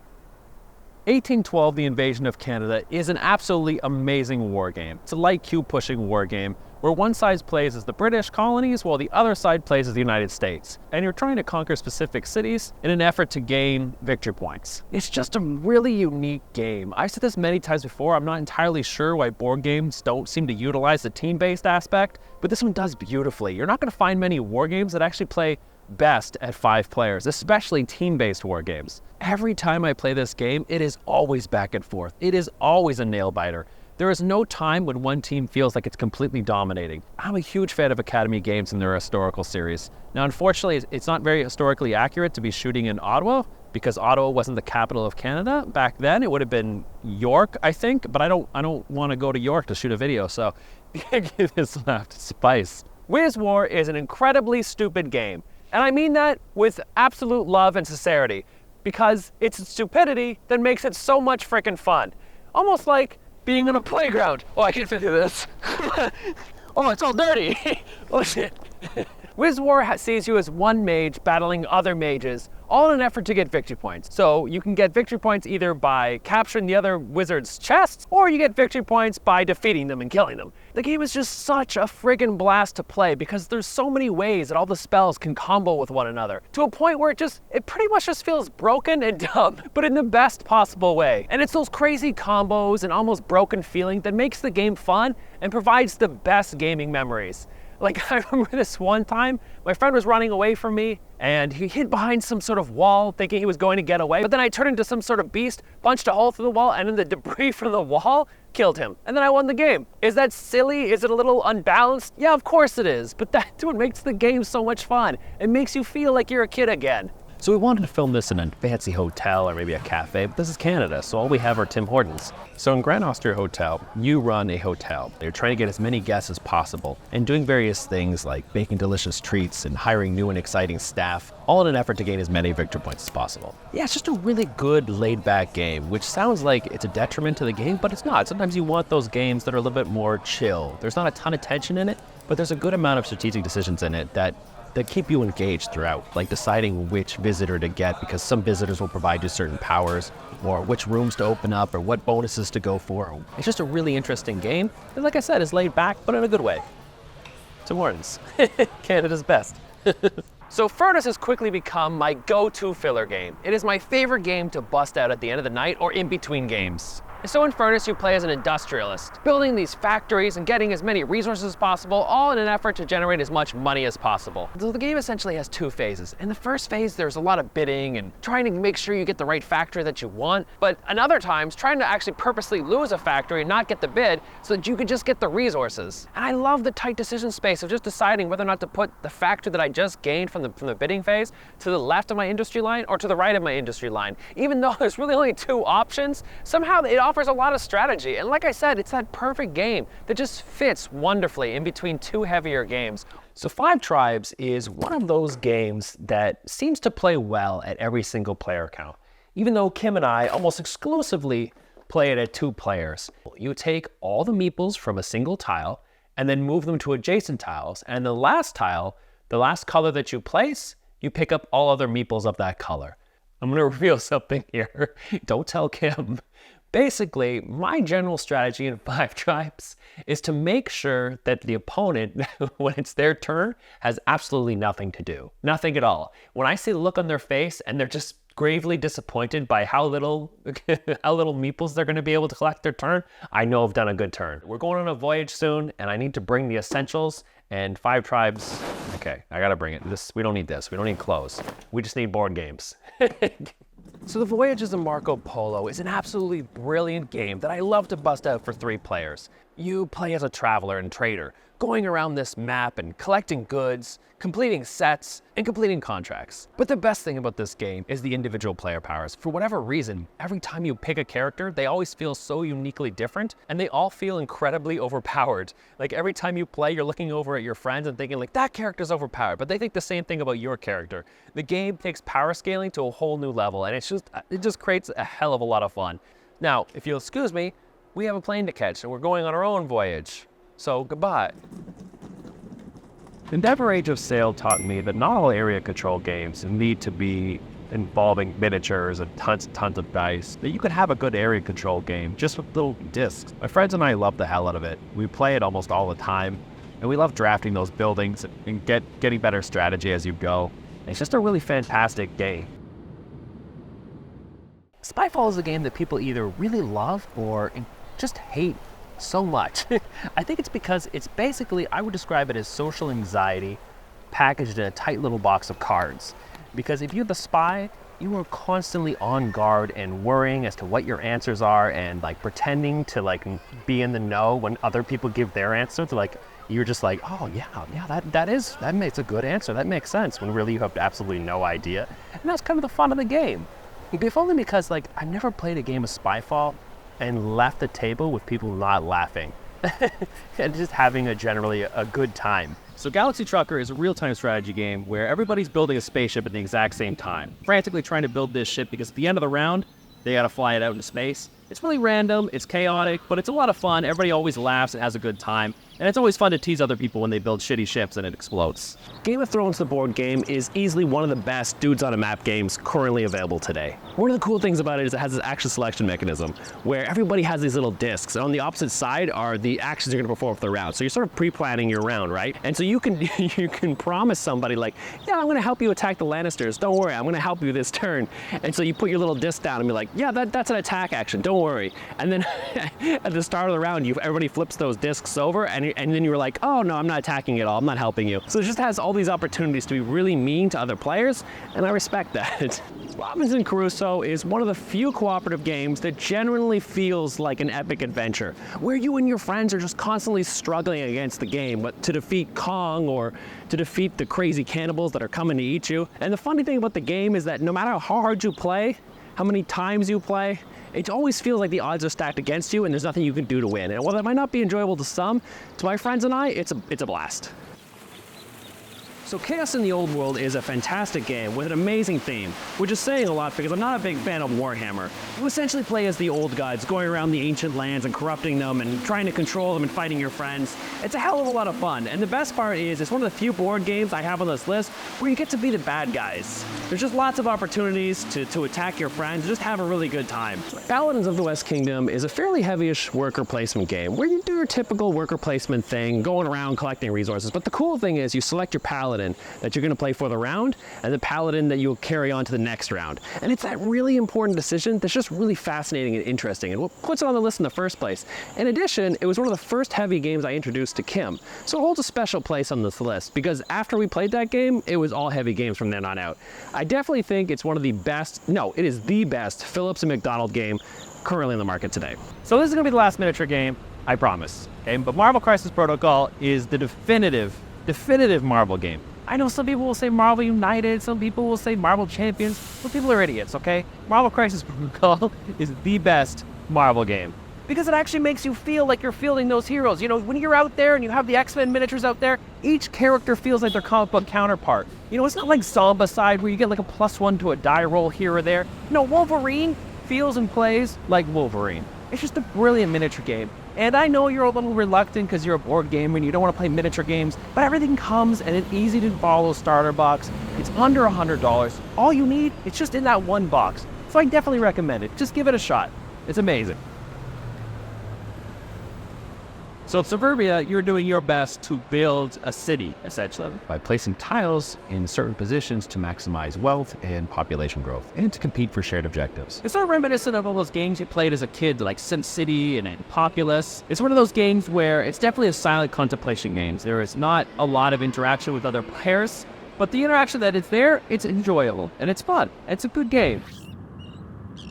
1812, The Invasion of Canada, is an absolutely amazing war game. It's a light cube pushing war game where one side plays as the British colonies while the other side plays as the United States. And you're trying to conquer specific cities in an effort to gain victory points. It's just a really unique game. I've said this many times before, I'm not entirely sure why board games don't seem to utilize the team-based aspect, but this one does beautifully. You're not going to find many war games that actually play best at 5 players, especially team-based war games. Every time I play this game, it is always back and forth. It is always a nail-biter. There is no time when one team feels like it's completely dominating. I'm a huge fan of Academy games and their historical series. Now, unfortunately, it's not very historically accurate to be shooting in Ottawa, because Ottawa wasn't the capital of Canada. Back then, it would have been York, I think, but I don't want to go to York to shoot a video, so give this left spice. Wiz War is an incredibly stupid game, and I mean that with absolute love and sincerity, because it's stupidity that makes it so much freaking fun. Almost like being on a playground. Oh, I can fit through this. Oh, it's all dirty. Oh, shit. Wiz War sees you as one mage battling other mages, all in an effort to get victory points. So you can get victory points either by capturing the other wizard's chests, or you get victory points by defeating them and killing them. The game is just such a friggin' blast to play because there's so many ways that all the spells can combo with one another, to a point where it pretty much just feels broken and dumb, but in the best possible way. And it's those crazy combos and almost broken feeling that makes the game fun and provides the best gaming memories. Like, I remember this one time, my friend was running away from me, and he hid behind some sort of wall thinking he was going to get away, but then I turned into some sort of beast, punched a hole through the wall, and then the debris from the wall killed him. And then I won the game. Is that silly? Is it a little unbalanced? Yeah, of course it is, but that's what makes the game so much fun. It makes you feel like you're a kid again. So we wanted to film this in a fancy hotel or maybe a cafe, but this is Canada, so all we have are Tim Hortons. So in Grand Austria Hotel, you run a hotel. You're trying to get as many guests as possible and doing various things like baking delicious treats and hiring new and exciting staff, all in an effort to gain as many victory points as possible. Yeah, it's just a really good laid-back game, which sounds like it's a detriment to the game, but it's not. Sometimes you want those games that are a little bit more chill. There's not a ton of tension in it, but there's a good amount of strategic decisions in it that keep you engaged throughout, like deciding which visitor to get because some visitors will provide you certain powers, or which rooms to open up, or what bonuses to go for. It's just a really interesting game that, like I said, is laid back, but in a good way. Tim Hortons, Canada's best. So Furnace has quickly become my go-to filler game. It is my favorite game to bust out at the end of the night or in between games. So in Furnace, you play as an industrialist, building these factories and getting as many resources as possible, all in an effort to generate as much money as possible. So the game essentially has two phases. In the first phase, there's a lot of bidding and trying to make sure you get the right factory that you want, but in other times, trying to actually purposely lose a factory and not get the bid so that you could just get the resources. And I love the tight decision space of just deciding whether or not to put the factory that I just gained from the bidding phase to the left of my industry line or to the right of my industry line. Even though there's really only two options, somehow it offers a lot of strategy. And like I said, it's that perfect game that just fits wonderfully in between two heavier games. So Five Tribes is one of those games that seems to play well at every single player count. Even though Kim and I almost exclusively play it at 2 players. You take all the meeples from a single tile and then move them to adjacent tiles. And the last tile, the last color that you place, you pick up all other meeples of that color. I'm gonna reveal something here. Don't tell Kim. Basically, my general strategy in Five Tribes is to make sure that the opponent, when it's their turn, has absolutely nothing to do. Nothing at all. When I see the look on their face and they're just gravely disappointed by how little meeples they're going to be able to collect their turn, I know I've done a good turn. We're going on a voyage soon, and I need to bring the essentials, and Five Tribes, okay, I gotta bring it. We don't need this. We don't need clothes. We just need board games. So The Voyages of Marco Polo is an absolutely brilliant game that I love to bust out for 3 players. You play as a traveler and trader, going around this map and collecting goods, completing sets, and completing contracts. But the best thing about this game is the individual player powers. For whatever reason, every time you pick a character, they always feel so uniquely different, and they all feel incredibly overpowered. Like every time you play, you're looking over at your friends and thinking like, that character's overpowered, but they think the same thing about your character. The game takes power scaling to a whole new level, and it just creates a hell of a lot of fun. Now, if you'll excuse me, we have a plane to catch, and we're going on our own voyage. So goodbye. Endeavor Age of Sail taught me that not all area control games need to be involving miniatures and tons of dice, that you could have a good area control game just with little discs. My friends and I love the hell out of it. We play it almost all the time, and we love drafting those buildings and getting better strategy as you go. It's just a really fantastic game. Spyfall is a game that people either really love or just hate so much. I think it's because it's basically, I would describe it as social anxiety packaged in a tight little box of cards. Because if you're the spy, you are constantly on guard and worrying as to what your answers are and like pretending to like be in the know when other people give their answer. To like, you're just like, oh yeah, that makes a good answer. That makes sense, when really you have absolutely no idea. And that's kind of the fun of the game. If only because like I've never played a game of Spyfall and left the table with people not laughing and just having generally a good time. So Galaxy Trucker is a real-time strategy game where everybody's building a spaceship at the exact same time, frantically trying to build this ship because at the end of the round, they gotta fly it out into space. It's really random, it's chaotic, but it's a lot of fun. Everybody always laughs and has a good time. And it's always fun to tease other people when they build shitty ships and it explodes. Game of Thrones, the board game, is easily one of the best dudes on a map games currently available today. One of the cool things about it is it has this action selection mechanism where everybody has these little discs, and on the opposite side are the actions you're going to perform for the round. So you're sort of pre-planning your round, right? And so you can promise somebody like, yeah, I'm going to help you attack the Lannisters. Don't worry, I'm going to help you this turn. And so you put your little disc down and be like, yeah, that's an attack action. Don't worry. And then at the start of the round, everybody flips those discs over, and then you're like, oh no, I'm not attacking at all. I'm not helping you. So it just has all these opportunities to be really mean to other players, and I respect that. Robinson Crusoe is one of the few cooperative games that genuinely feels like an epic adventure, where you and your friends are just constantly struggling against the game, but to defeat Kong or to defeat the crazy cannibals that are coming to eat you. And the funny thing about the game is that no matter how hard you play, how many times you play, it always feels like the odds are stacked against you and there's nothing you can do to win. And while that might not be enjoyable to some, to my friends and I, it's a blast. So Chaos in the Old World is a fantastic game with an amazing theme, which is saying a lot because I'm not a big fan of Warhammer. You essentially play as the old gods, going around the ancient lands and corrupting them and trying to control them and fighting your friends. It's a hell of a lot of fun, and the best part is it's one of the few board games I have on this list where you get to be the bad guys. There's just lots of opportunities to attack your friends and just have a really good time. Paladins of the West Kingdom is a fairly heavyish worker placement game where you do your typical worker placement thing, going around collecting resources, but the cool thing is you select your paladin that you're going to play for the round and the paladin that you'll carry on to the next round. And it's that really important decision that's just really fascinating and interesting and what puts it on the list in the first place. In addition, it was one of the first heavy games I introduced to Kim, so it holds a special place on this list because after we played that game, it was all heavy games from then on out. I definitely think it's one of the best, no, it is the best Phillips and McDonald game currently in the market today. So this is going to be the last miniature game, I promise. Okay? But Marvel Crisis Protocol is the definitive Marvel game. I know some people will say Marvel United, some people will say Marvel Champions, but people are idiots, okay? Marvel Crisis Protocol is the best Marvel game. Because it actually makes you feel like you're fielding those heroes. You know, when you're out there and you have the X-Men miniatures out there, each character feels like their comic book counterpart. You know, it's not like Zombicide where you get like a +1 to a die roll here or there. No, Wolverine feels and plays like Wolverine. It's just a brilliant miniature game. And I know you're a little reluctant because you're a board gamer and you don't want to play miniature games, but everything comes in an easy to follow starter box. It's under $100. All you need, it's just in that one box. So I definitely recommend it. Just give it a shot. It's amazing. So at Suburbia, you're doing your best to build a city, essentially, by placing tiles in certain positions to maximize wealth and population growth, and to compete for shared objectives. It's sort of reminiscent of all those games you played as a kid, like Sin City and Populous. It's one of those games where it's definitely a silent contemplation game. There is not a lot of interaction with other players, but the interaction that is there, it's enjoyable, and it's fun. It's a good game.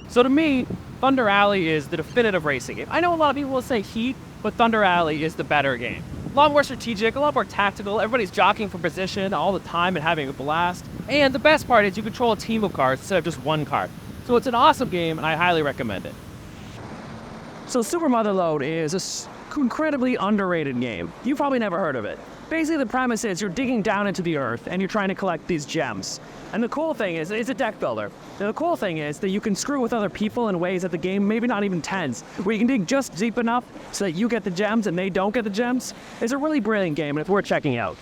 So to me, Thunder Alley is the definitive racing game. I know a lot of people will say Heat, but Thunder Alley is the better game. A lot more strategic, a lot more tactical. Everybody's jockeying for position all the time and having a blast. And the best part is you control a team of cards instead of just one card. So it's an awesome game, and I highly recommend it. So Super Motherlode is an incredibly underrated game. You've probably never heard of it. Basically, the premise is you're digging down into the earth and you're trying to collect these gems. And the cool thing is, it's a deck builder. And the cool thing is that you can screw with other people in ways that the game maybe not even tends, where you can dig just deep enough so that you get the gems and they don't get the gems. It's a really brilliant game and it's worth checking out.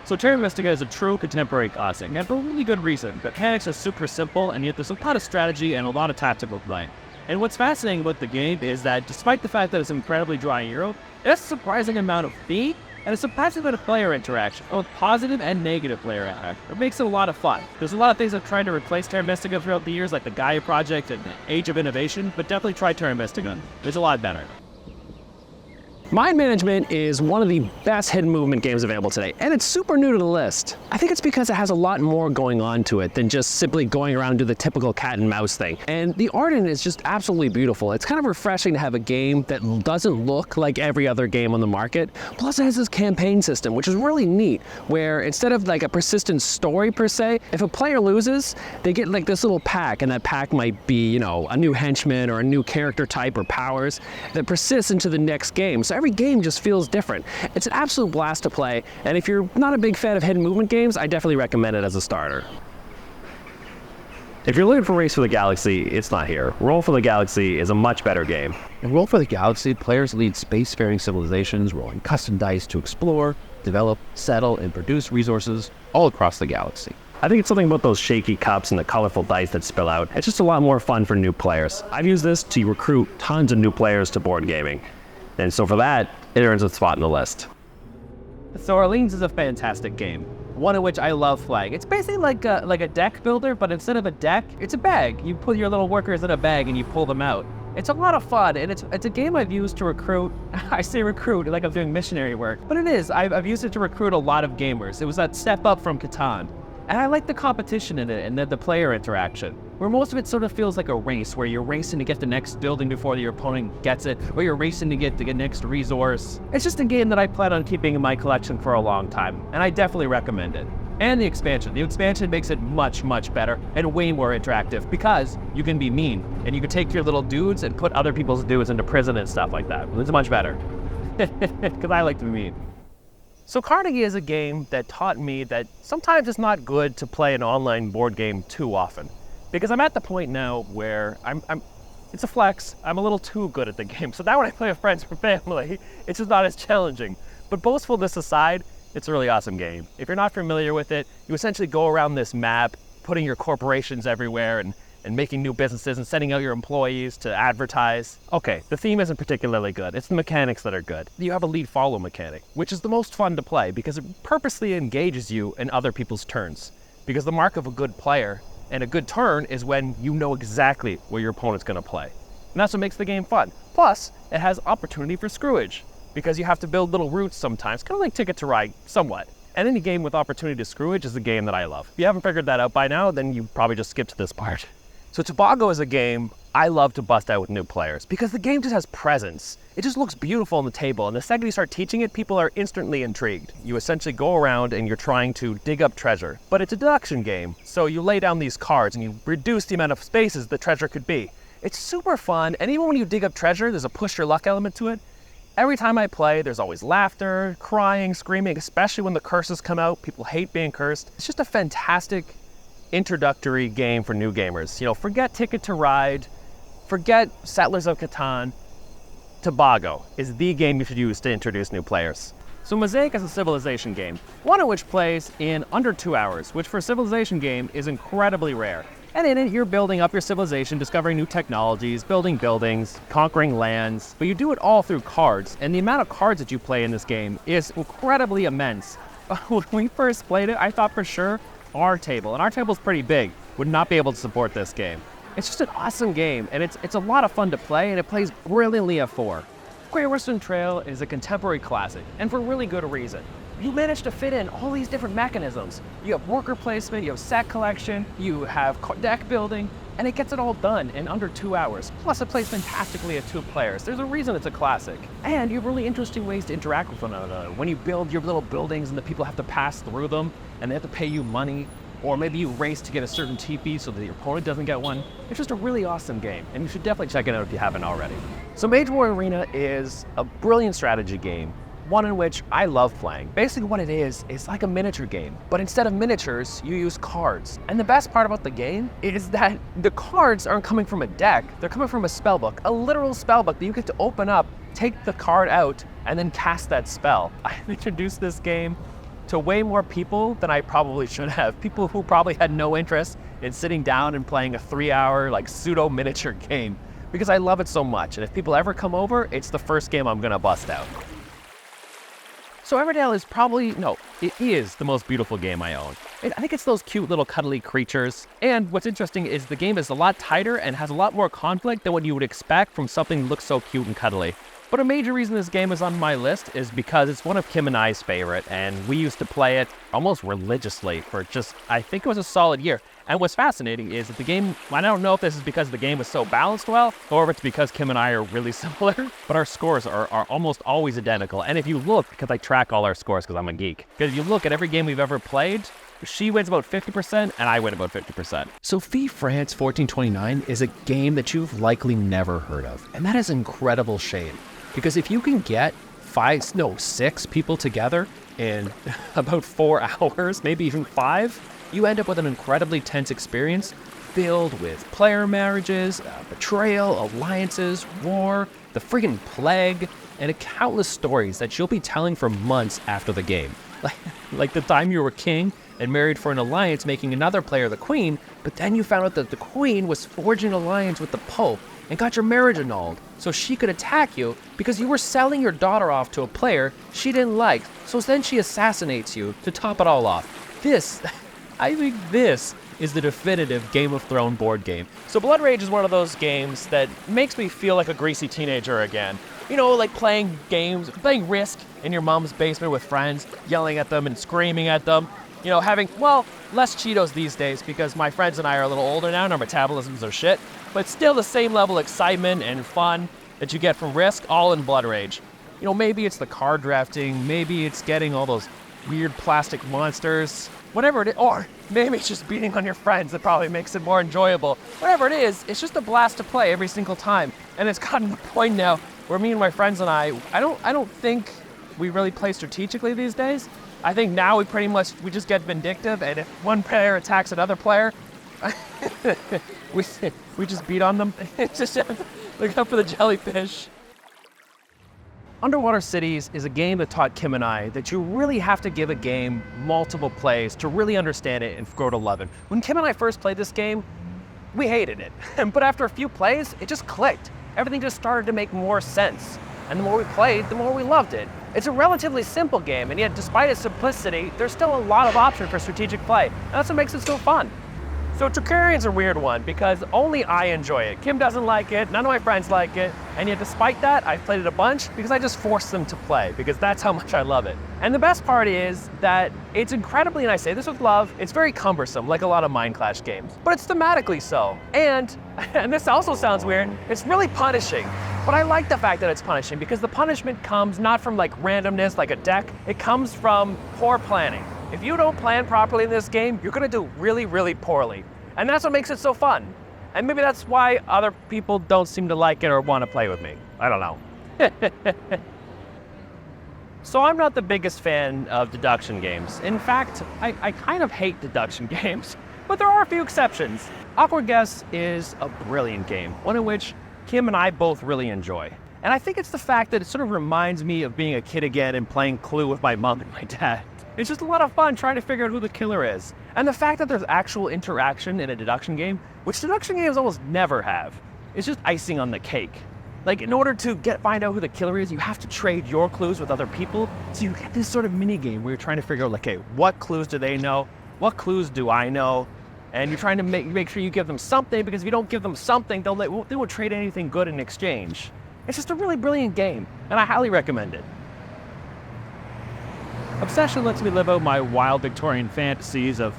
So Terra Mystica is a true contemporary classic, and for a really good reason. The mechanics are super simple, and yet there's a lot of strategy and a lot of tactical play. And what's fascinating about the game is that despite the fact that it's incredibly dry in Euro, it has a surprising amount of theme and a surprising amount of player interaction, both positive and negative player interaction. It makes it a lot of fun. There's a lot of things I've tried to replace Terra Mystica throughout the years, like the Gaia Project and Age of Innovation, but definitely try Terra Mystica. It's a lot better. Mind Management is one of the best hidden movement games available today, and it's super new to the list. I think it's because it has a lot more going on to it than just simply going around and do the typical cat and mouse thing. And the art in it is just absolutely beautiful. It's kind of refreshing to have a game that doesn't look like every other game on the market. Plus it has this campaign system, which is really neat, where instead of like a persistent story per se, if a player loses, they get like this little pack, and that pack might be, you know, a new henchman or a new character type or powers that persists into the next game. So every game just feels different. It's an absolute blast to play, and if you're not a big fan of hidden movement games, I definitely recommend it as a starter. If you're looking for Race for the Galaxy, it's not here. Roll for the Galaxy is a much better game. In Roll for the Galaxy, players lead spacefaring civilizations, rolling custom dice to explore, develop, settle, and produce resources all across the galaxy. I think it's something about those shaky cups and the colorful dice that spill out. It's just a lot more fun for new players. I've used this to recruit tons of new players to board gaming. And so for that, it earns a spot in the list. So Orleans is a fantastic game, one in which I love playing. It's basically like a deck builder, but instead of a deck, it's a bag. You put your little workers in a bag and you pull them out. It's a lot of fun, and it's a game I've used to recruit. I say recruit like I'm doing missionary work, but it is. I've used it to recruit a lot of gamers. It was that step up from Catan. And I like the competition in it and the player interaction, where most of it sort of feels like a race, where you're racing to get the next building before your opponent gets it, or you're racing to get the next resource. It's just a game that I plan on keeping in my collection for a long time, and I definitely recommend it. And the expansion. The expansion makes it much, much better and way more interactive, because you can be mean, and you can take your little dudes and put other people's dudes into prison and stuff like that. It's much better, because I like to be mean. So Carnegie is a game that taught me that sometimes it's not good to play an online board game too often, because I'm at the point now where it's a flex. I'm a little too good at the game. So now when I play with friends or family, it's just not as challenging. But boastfulness aside, it's a really awesome game. If you're not familiar with it, you essentially go around this map, putting your corporations everywhere and making new businesses and sending out your employees to advertise. Okay, the theme isn't particularly good. It's the mechanics that are good. You have a lead follow mechanic, which is the most fun to play because it purposely engages you in other people's turns. Because the mark of a good player and a good turn is when you know exactly where your opponent's gonna play. And that's what makes the game fun. Plus, it has opportunity for screwage, because you have to build little routes sometimes, kind of like Ticket to Ride, somewhat. And any game with opportunity to screwage is the game that I love. If you haven't figured that out by now, then you probably just skipped this part. So Tobago is a game I love to bust out with new players because the game just has presence. It just looks beautiful on the table, and the second you start teaching it, people are instantly intrigued. You essentially go around and you're trying to dig up treasure, but it's a deduction game. So you lay down these cards and you reduce the amount of spaces the treasure could be. It's super fun, and even when you dig up treasure, there's a push your luck element to it. Every time I play, there's always laughter, crying, screaming, especially when the curses come out. People hate being cursed. It's just a fantastic introductory game for new gamers. You know, forget Ticket to Ride, forget Settlers of Catan. Tobago is the game you should use to introduce new players. So Mosaic is a civilization game, one of which plays in under 2 hours, which for a civilization game is incredibly rare. And in it, you're building up your civilization, discovering new technologies, building buildings, conquering lands, but you do it all through cards, and the amount of cards that you play in this game is incredibly immense. When we first played it, I thought for sure our table, and our table's pretty big, would not be able to support this game. It's just an awesome game, and it's a lot of fun to play, and it plays brilliantly at 4. Great Western Trail is a contemporary classic, and for really good reason. You manage to fit in all these different mechanisms. You have worker placement, you have set collection, you have deck building, and it gets it all done in under 2 hours. Plus it plays fantastically at 2 players. There's a reason it's a classic. And you have really interesting ways to interact with one another. When you build your little buildings and the people have to pass through them, and they have to pay you money, or maybe you race to get a certain TP so that your opponent doesn't get one. It's just a really awesome game, and you should definitely check it out if you haven't already. So Mage War Arena is a brilliant strategy game, one in which I love playing. Basically what it is like a miniature game, but instead of miniatures, you use cards. And the best part about the game is that the cards aren't coming from a deck, they're coming from a spellbook, a literal spellbook that you get to open up, take the card out, and then cast that spell. I've introduced this game to way more people than I probably should have. People who probably had no interest in sitting down and playing a 3-hour like pseudo miniature game, because I love it so much. And if people ever come over, it's the first game I'm gonna bust out. So Everdale is it is the most beautiful game I own. I think it's those cute little cuddly creatures. And what's interesting is the game is a lot tighter and has a lot more conflict than what you would expect from something that looks so cute and cuddly. But a major reason this game is on my list is because it's one of Kim and I's favorite, and we used to play it almost religiously for just, I think it was a solid year. And what's fascinating is that the game, I don't know if this is because the game is so balanced well, or if it's because Kim and I are really similar, but our scores are almost always identical. And if you look, because I track all our scores because I'm a geek, because if you look at every game we've ever played, she wins about 50% and I win about 50%. So Fee France 1429 is a game that you've likely never heard of. And that is an incredible shame. Because if you can get 6 people together in about 4 hours, maybe even 5, you end up with an incredibly tense experience filled with player marriages, betrayal, alliances, war, the friggin' plague, and countless stories that you'll be telling for months after the game. Like the time you were king and married for an alliance making another player the queen, but then you found out that the queen was forging an alliance with the Pope and got your marriage annulled so she could attack you because you were selling your daughter off to a player she didn't like. So then she assassinates you to top it all off. I think this is the definitive Game of Thrones board game. So Blood Rage is one of those games that makes me feel like a greasy teenager again. You know, like playing playing Risk in your mom's basement with friends, yelling at them and screaming at them. You know, having, less Cheetos these days because my friends and I are a little older now and our metabolisms are shit, but still the same level of excitement and fun that you get from Risk, all in Blood Rage. You know, maybe it's the card drafting, maybe it's getting all those weird plastic monsters, whatever it is, or maybe it's just beating on your friends that probably makes it more enjoyable. Whatever it is, it's just a blast to play every single time. And it's gotten to the point now where me and my friends and I don't think we really play strategically these days. I think now we just get vindictive, and if one player attacks another player, we just beat on them. Just look out for the jellyfish. Underwater Cities is a game that taught Kim and I that you really have to give a game multiple plays to really understand it and grow to love it. When Kim and I first played this game, we hated it. But after a few plays, it just clicked. Everything just started to make more sense. And the more we played, the more we loved it. It's a relatively simple game, and yet despite its simplicity, there's still a lot of option for strategic play. And that's what makes it so fun. So Tricarian's a weird one because only I enjoy it. Kim doesn't like it, none of my friends like it, and yet despite that, I've played it a bunch because I just forced them to play because that's how much I love it. And the best part is that it's incredibly, and I say this with love, it's very cumbersome, like a lot of Mind Clash games, but it's thematically so. And this also sounds weird, it's really punishing. But I like the fact that it's punishing because the punishment comes not from like randomness, like a deck, it comes from poor planning. If you don't plan properly in this game, you're gonna do really, really poorly. And that's what makes it so fun. And maybe that's why other people don't seem to like it or want to play with me. I don't know. So I'm not the biggest fan of deduction games. In fact, I kind of hate deduction games, but there are a few exceptions. Awkward Guess is a brilliant game, one in which Kim and I both really enjoy. And I think it's the fact that it sort of reminds me of being a kid again and playing Clue with my mom and my dad. It's just a lot of fun trying to figure out who the killer is. And the fact that there's actual interaction in a deduction game, which deduction games almost never have, is just icing on the cake. Like, in order to find out who the killer is, you have to trade your clues with other people. So you get this sort of mini game where you're trying to figure out, like, okay, what clues do they know? What clues do I know? And you're trying to make sure you give them something, because if you don't give them something, they won't trade anything good in exchange. It's just a really brilliant game, and I highly recommend it. Obsession lets me live out my wild Victorian fantasies of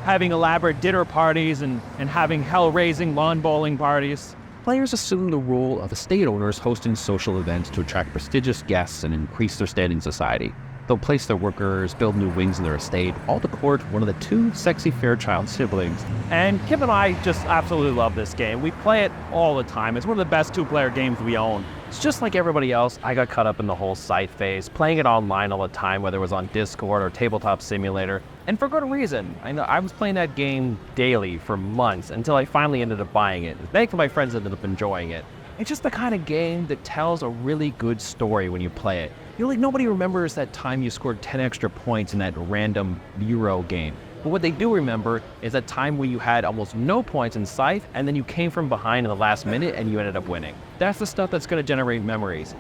having elaborate dinner parties and having hell-raising lawn bowling parties. Players assume the role of estate owners hosting social events to attract prestigious guests and increase their standing in society. They'll place their workers, build new wings in their estate, all to court one of the 2 sexy Fairchild siblings. And Kim and I just absolutely love this game. We play it all the time. It's one of the best 2-player games we own. It's just like everybody else, I got caught up in the whole scythe phase, playing it online all the time, whether it was on Discord or Tabletop Simulator, and for good reason. I was playing that game daily for months until I finally ended up buying it. Thankfully, my friends ended up enjoying it. It's just the kind of game that tells a really good story when you play it. Nobody remembers that time you scored 10 extra points in that random Euro game. But what they do remember is that time where you had almost no points in Scythe, and then you came from behind in the last minute and you ended up winning. That's the stuff that's going to generate memories.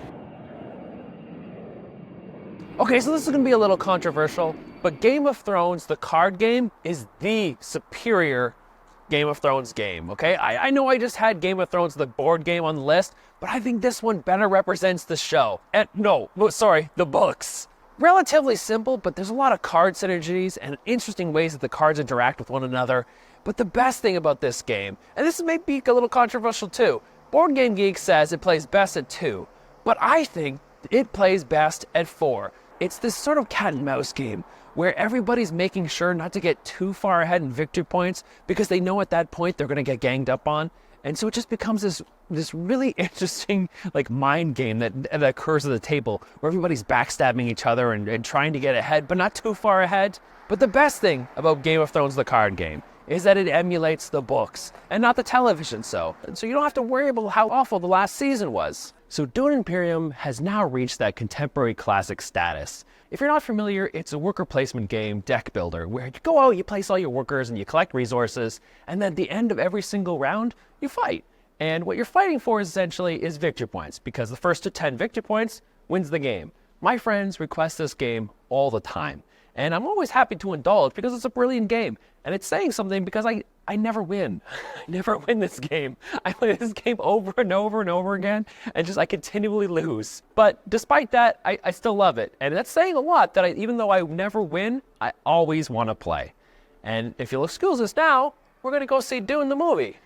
Okay, so this is going to be a little controversial, but Game of Thrones, the card game, is the superior Game of Thrones game, okay? I know I just had Game of Thrones, the board game, on the list, but I think this one better represents the show. And the books. Relatively simple, but there's a lot of card synergies and interesting ways that the cards interact with one another. But the best thing about this game, and this may be a little controversial too, Board Game Geek says it plays best at 2, but I think it plays best at 4. It's this sort of cat and mouse game where everybody's making sure not to get too far ahead in victory points because they know at that point they're going to get ganged up on. And so it just becomes this really interesting like mind game that occurs at the table where everybody's backstabbing each other and trying to get ahead, but not too far ahead. But the best thing about Game of Thrones, the card game, is that it emulates the books and not the television show. And so you don't have to worry about how awful the last season was. So Dune Imperium has now reached that contemporary classic status. If you're not familiar, it's a worker placement game deck builder where you go out, you place all your workers and you collect resources, and then at the end of every single round, you fight. And what you're fighting for essentially is victory points, because the first to 10 victory points wins the game. My friends request this game all the time, and I'm always happy to indulge because it's a brilliant game. And it's saying something because I never win. I never win this game. I play this game over and over and over again, and I continually lose. But despite that, I still love it. And that's saying a lot that even though I never win, I always want to play. And if you'll excuse us now, we're going to go see Dune the movie.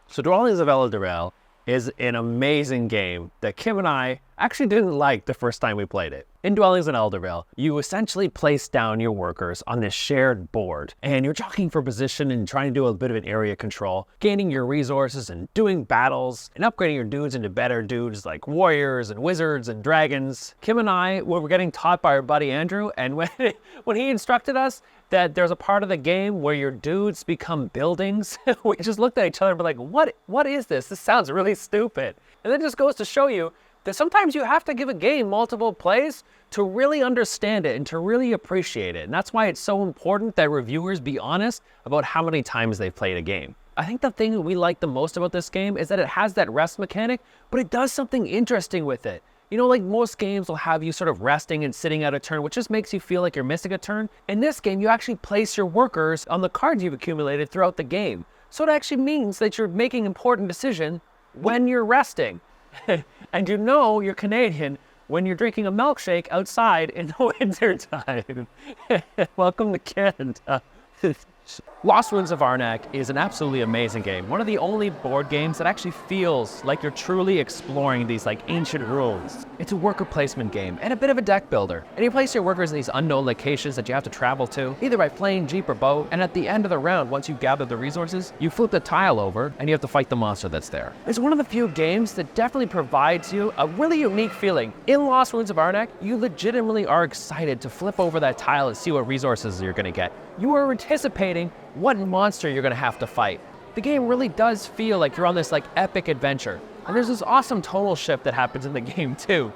So Dwellings of Elendil is an amazing game that Kim and I actually didn't like the first time we played it. In Dwellings in Eldervale, you essentially place down your workers on this shared board, and you're jockeying for position and trying to do a bit of an area control, gaining your resources and doing battles, and upgrading your dudes into better dudes like warriors and wizards and dragons. Kim and I were getting taught by our buddy Andrew, and when he instructed us that there's a part of the game where your dudes become buildings, we just looked at each other and were like, what is this? This sounds really stupid. And that just goes to show you that sometimes you have to give a game multiple plays to really understand it and to really appreciate it. And that's why it's so important that reviewers be honest about how many times they've played a game. I think the thing we like the most about this game is that it has that rest mechanic, but it does something interesting with it. You know, like most games will have you sort of resting and sitting out a turn, which just makes you feel like you're missing a turn. In this game, you actually place your workers on the cards you've accumulated throughout the game. So it actually means that you're making important decisions when you're resting. And you know you're Canadian when you're drinking a milkshake outside in the winter time. Welcome to Canada. Lost Ruins of Arnak is an absolutely amazing game. One of the only board games that actually feels like you're truly exploring these ancient ruins. It's a worker placement game and a bit of a deck builder. And you place your workers in these unknown locations that you have to travel to, either by plane, jeep, or boat. And at the end of the round, once you've gathered the resources, you flip the tile over and you have to fight the monster that's there. It's one of the few games that definitely provides you a really unique feeling. In Lost Ruins of Arnak, you legitimately are excited to flip over that tile and see what resources you're going to get. You are anticipating what monster you're going to have to fight. The game really does feel like you're on this epic adventure. And there's this awesome tonal shift that happens in the game too,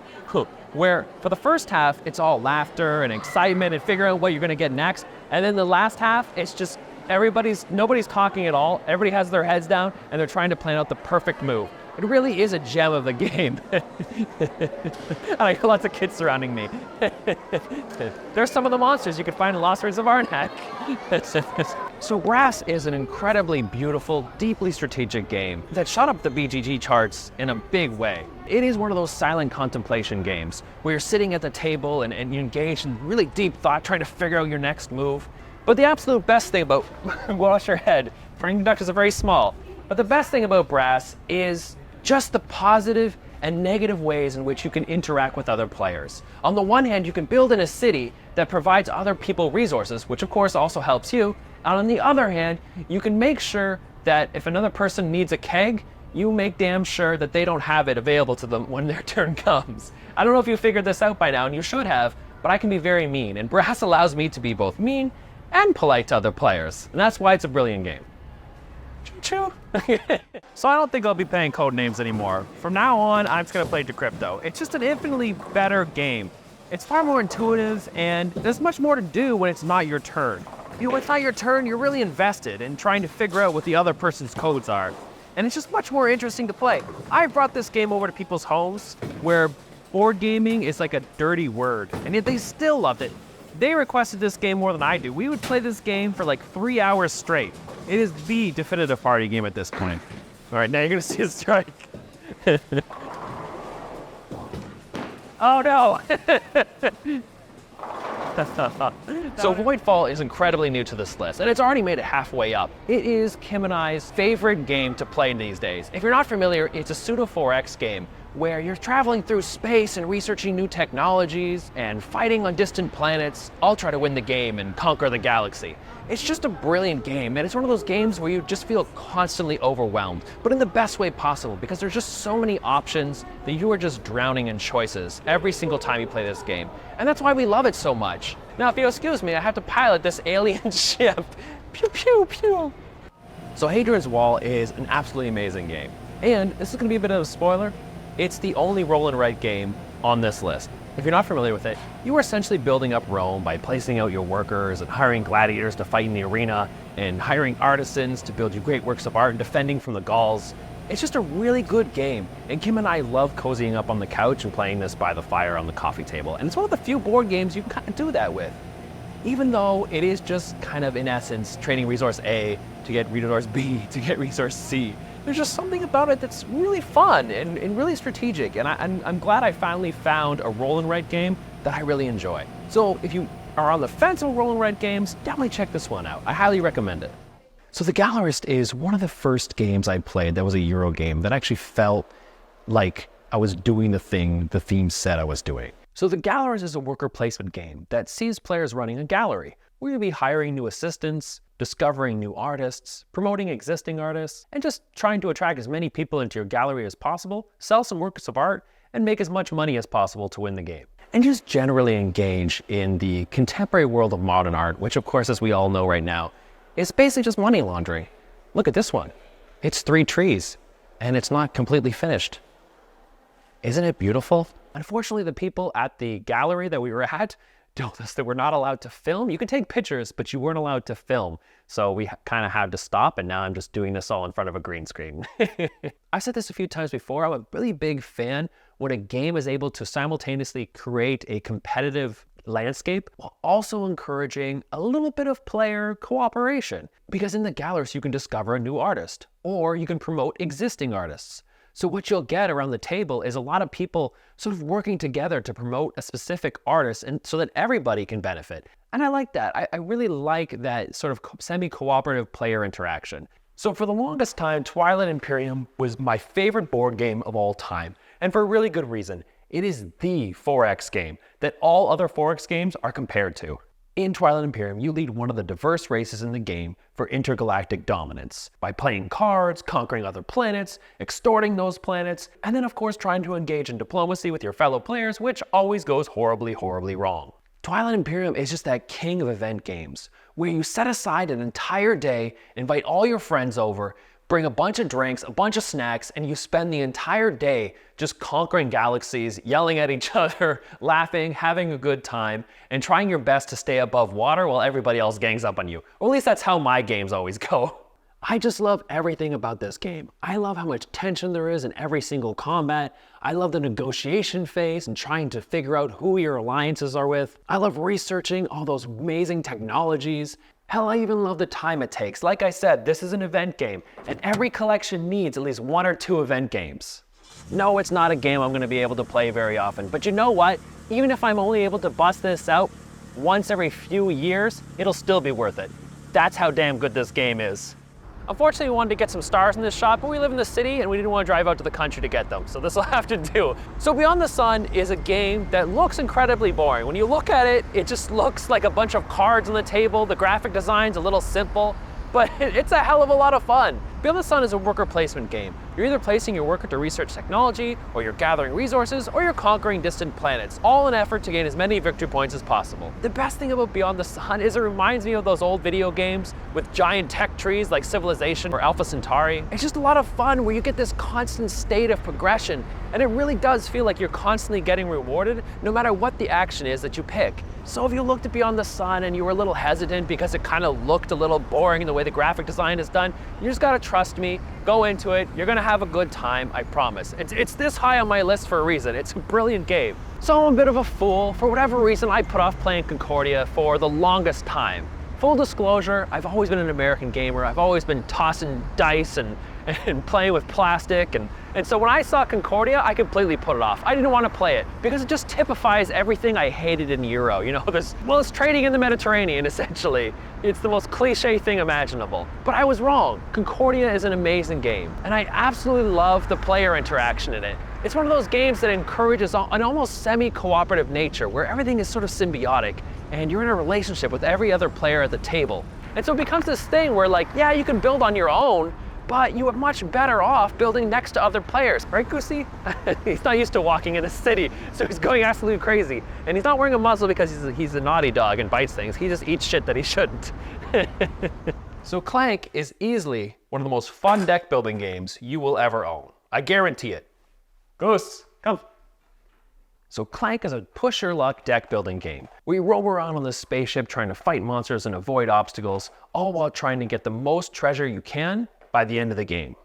where for the first half, it's all laughter and excitement and figuring out what you're going to get next. And then the last half, it's just nobody's talking at all. Everybody has their heads down and they're trying to plan out the perfect move. It really is a gem of the game. And I got lots of kids surrounding me. There's some of the monsters you can find in Lost Ruins of Arnak. So Brass is an incredibly beautiful, deeply strategic game that shot up the BGG charts in a big way. It is one of those silent contemplation games where you're sitting at the table and you engage in really deep thought trying to figure out your next move. But the absolute best thing about, wash your head, frame conductors are very small. But the best thing about Brass is just the positive and negative ways in which you can interact with other players. On the one hand, you can build in a city that provides other people resources, which of course also helps you. And on the other hand, you can make sure that if another person needs a keg, you make damn sure that they don't have it available to them when their turn comes. I don't know if you figured this out by now, and you should have, but I can be very mean, and Brass allows me to be both mean and polite to other players, and that's why it's a brilliant game. Choo-choo. So I don't think I'll be playing Codenames anymore. From now on, I'm just going to play Decrypto. It's just an infinitely better game. It's far more intuitive, and there's much more to do when it's not your turn. You know, when it's not your turn, you're really invested in trying to figure out what the other person's codes are. And it's just much more interesting to play. I brought this game over to people's homes where board gaming is like a dirty word, and yet they still loved it. they requested this game more than I do. We would play this game for like 3 hours straight. It is the definitive party game at this point. All right, now you're gonna see a strike. Oh no! So Voidfall is incredibly new to this list, and it's already made it halfway up. It is Kim and I's favorite game to play these days. If you're not familiar, it's a pseudo 4X game where you're traveling through space and researching new technologies and fighting on distant planets, all try to win the game and conquer the galaxy. It's just a brilliant game, and it's one of those games where you just feel constantly overwhelmed, but in the best way possible, because there's just so many options that you are just drowning in choices every single time you play this game. And that's why we love it so much. Now, if you'll excuse me, I have to pilot this alien ship. Pew, pew, pew. So Hadrian's Wall is an absolutely amazing game. And this is gonna be a bit of a spoiler. It's the only roll and write game on this list. If you're not familiar with it, you are essentially building up Rome by placing out your workers and hiring gladiators to fight in the arena and hiring artisans to build you great works of art and defending from the Gauls. It's just a really good game, and Kim and I love cozying up on the couch and playing this by the fire on the coffee table, and it's one of the few board games you can kind of do that with. Even though it is just kind of, in essence, trading resource A to get resource B to get resource C. There's just something about it that's really fun and really strategic, and I'm glad I finally found a roll and write game that I really enjoy. So if you are on the fence on roll and write games, definitely check this one out. I highly recommend it. So The Gallerist is one of the first games I played that was a Euro game that actually felt like I was doing the thing the theme said I was doing. So The Gallerist is a worker placement game that sees players running a gallery, where you'll be hiring new assistants, discovering new artists, promoting existing artists, and just trying to attract as many people into your gallery as possible, sell some works of art, and make as much money as possible to win the game. And just generally engage in the contemporary world of modern art, which of course, as we all know right now, is basically just money laundering. Look at this one. It's 3 trees, and it's not completely finished. Isn't it beautiful? Unfortunately, the people at the gallery that we were at told us that we're not allowed to film. You can take pictures, but you weren't allowed to film. So we kind of had to stop, and now I'm just doing this all in front of a green screen. I've said this a few times before, I'm a really big fan when a game is able to simultaneously create a competitive landscape while also encouraging a little bit of player cooperation. Because in the galleries, you can discover a new artist, or you can promote existing artists. So what you'll get around the table is a lot of people sort of working together to promote a specific artist, and so that everybody can benefit. And I like that. I really like that sort of semi-cooperative player interaction. So for the longest time, Twilight Imperium was my favorite board game of all time. And for a really good reason. It is the 4X game that all other 4X games are compared to. In Twilight Imperium, you lead one of the diverse races in the game for intergalactic dominance by playing cards, conquering other planets, extorting those planets, and then of course trying to engage in diplomacy with your fellow players, which always goes horribly, horribly wrong. Twilight Imperium is just that king of event games, where you set aside an entire day, invite all your friends over, bring a bunch of drinks, a bunch of snacks, and you spend the entire day just conquering galaxies, yelling at each other, laughing, having a good time, and trying your best to stay above water while everybody else gangs up on you. Or at least that's how my games always go. I just love everything about this game. I love how much tension there is in every single combat. I love the negotiation phase and trying to figure out who your alliances are with. I love researching all those amazing technologies. Hell, I even love the time it takes. Like I said, this is an event game, and every collection needs at least 1 or 2 event games. No, it's not a game I'm gonna be able to play very often, but you know what? Even if I'm only able to bust this out once every few years, it'll still be worth it. That's how damn good this game is. Unfortunately, we wanted to get some stars in this shot, but we live in the city and we didn't want to drive out to the country to get them, so this will have to do. So Beyond the Sun is a game that looks incredibly boring. When you look at it, it just looks like a bunch of cards on the table. The graphic design's a little simple, but it's a hell of a lot of fun. Beyond the Sun is a worker placement game. You're either placing your worker to research technology, or you're gathering resources, or you're conquering distant planets, all in an effort to gain as many victory points as possible. The best thing about Beyond the Sun is it reminds me of those old video games with giant tech trees like Civilization or Alpha Centauri. It's just a lot of fun where you get this constant state of progression, and it really does feel like you're constantly getting rewarded no matter what the action is that you pick. So if you looked at Beyond the Sun and you were a little hesitant because it kind of looked a little boring in the way the graphic design is done, you just gotta trust me, go into it. You're gonna have a good time, I promise. It's this high on my list for a reason. It's a brilliant game. So I'm a bit of a fool. For whatever reason, I put off playing Concordia for the longest time. Full disclosure, I've always been an American gamer. I've always been tossing dice and playing with plastic. And so when I saw Concordia, I completely put it off. I didn't want to play it because it just typifies everything I hated in Euro. You know, it's trading in the Mediterranean, essentially. It's the most cliche thing imaginable. But I was wrong. Concordia is an amazing game, and I absolutely love the player interaction in it. It's one of those games that encourages an almost semi-cooperative nature where everything is sort of symbiotic and you're in a relationship with every other player at the table. And so it becomes this thing where, like, yeah, you can build on your own, but you are much better off building next to other players, right, Goosey? He's not used to walking in a city, so he's going absolutely crazy. And he's not wearing a muzzle because he's a naughty dog and bites things. He just eats shit that he shouldn't. So Clank is easily one of the most fun deck building games you will ever own. I guarantee it. Goose, come. So Clank is a push your luck deck building game where you roam around on this spaceship trying to fight monsters and avoid obstacles, all while trying to get the most treasure you can by the end of the game.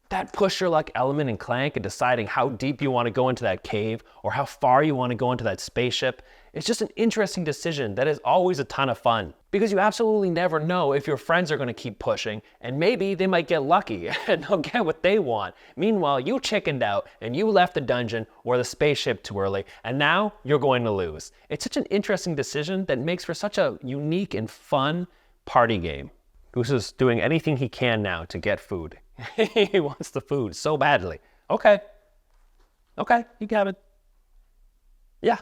That push your luck element in Clank and deciding how deep you want to go into that cave or how far you want to go into that spaceship is just an interesting decision that is always a ton of fun, because you absolutely never know if your friends are going to keep pushing, and maybe they might get lucky and they'll get what they want. Meanwhile, you chickened out and you left the dungeon or the spaceship too early, and now you're going to lose. It's such an interesting decision that makes for such a unique and fun party game. Goose is doing anything he can now to get food. He wants the food so badly. Okay, you can have it. Yeah.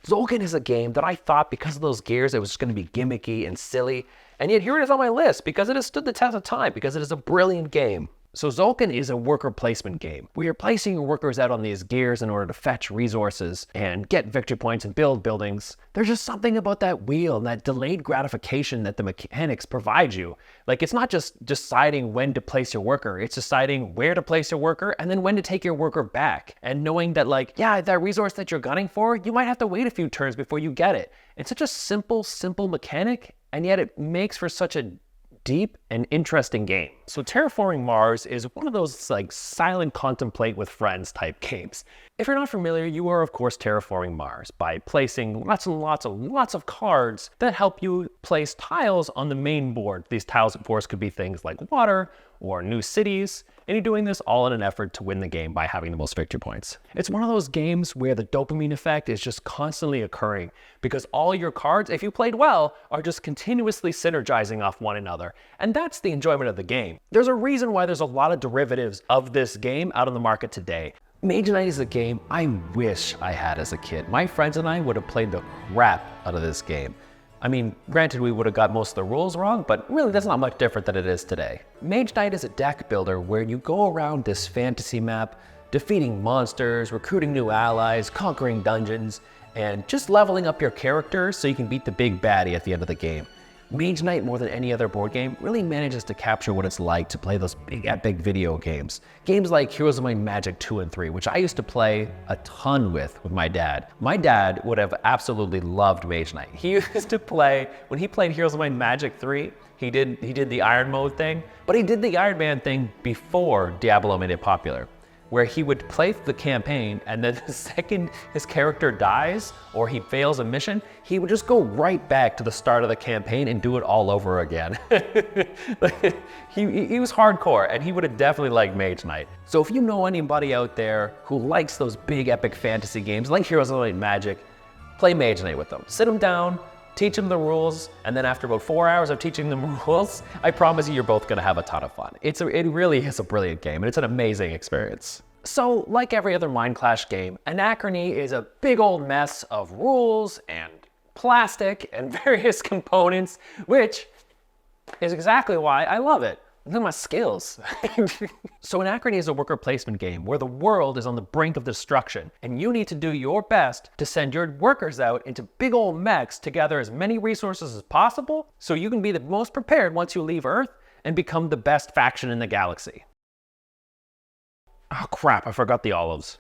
Zolkin is a game that I thought because of those gears it was just going to be gimmicky and silly, and yet here it is on my list because it has stood the test of time, because it is a brilliant game. So Zolkin is a worker placement game where you're placing your workers out on these gears in order to fetch resources and get victory points and build buildings. There's just something about that wheel and that delayed gratification that the mechanics provide you. Like, it's not just deciding when to place your worker, it's deciding where to place your worker and then when to take your worker back. And knowing that, like, yeah, that resource that you're gunning for, you might have to wait a few turns before you get it. It's such a simple mechanic, and yet it makes for such a deep and interesting game. So Terraforming Mars is one of those like silent contemplate with friends type games. If you're not familiar, you are of course terraforming Mars by placing lots of cards that help you place tiles on the main board. These tiles of course could be things like water or new cities, and you're doing this all in an effort to win the game by having the most victory points. It's one of those games where the dopamine effect is just constantly occurring because all your cards, if you played well, are just continuously synergizing off one another. And that's the enjoyment of the game. There's a reason why there's a lot of derivatives of this game out on the market today. Mage Knight is a game I wish I had as a kid. My friends and I would have played the crap out of this game. I mean, granted, we would have got most of the rules wrong, but really that's not much different than it is today. Mage Knight is a deck builder where you go around this fantasy map, defeating monsters, recruiting new allies, conquering dungeons, and just leveling up your character so you can beat the big baddie at the end of the game. Mage Knight, more than any other board game, really manages to capture what it's like to play those big epic video games. Games like Heroes of Might and Magic 2 and 3, which I used to play a ton with my dad. My dad would have absolutely loved Mage Knight. He used to play, when he played Heroes of Might and Magic 3, he did the Iron Mode thing, but he did the Iron Man thing before Diablo made it popular, where he would play the campaign and then the second his character dies or he fails a mission, he would just go right back to the start of the campaign and do it all over again. He was hardcore, and he would have definitely liked Mage Knight. So if you know anybody out there who likes those big epic fantasy games like Heroes of Might and Magic, play Mage Knight with them. Sit them down, teach them the rules, and then after about 4 hours of teaching them rules, I promise you, you're both gonna have a ton of fun. It really is a brilliant game, and it's an amazing experience. So, like every other Mind Clash game, Anachrony is a big old mess of rules and plastic and various components, which is exactly why I love it. Look at my skills. So Anachrony is a worker placement game where the world is on the brink of destruction, and you need to do your best to send your workers out into big old mechs to gather as many resources as possible so you can be the most prepared once you leave Earth and become the best faction in the galaxy. Oh crap, I forgot the olives.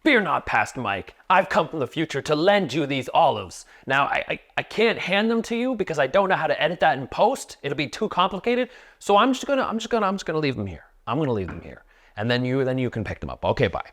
Fear not, past Mike. I've come from the future to lend you these olives. Now, I can't hand them to you because I don't know how to edit that in post. It'll be too complicated. So I'm just gonna leave them here. I'm gonna leave them here. And then you can pick them up. Okay, bye.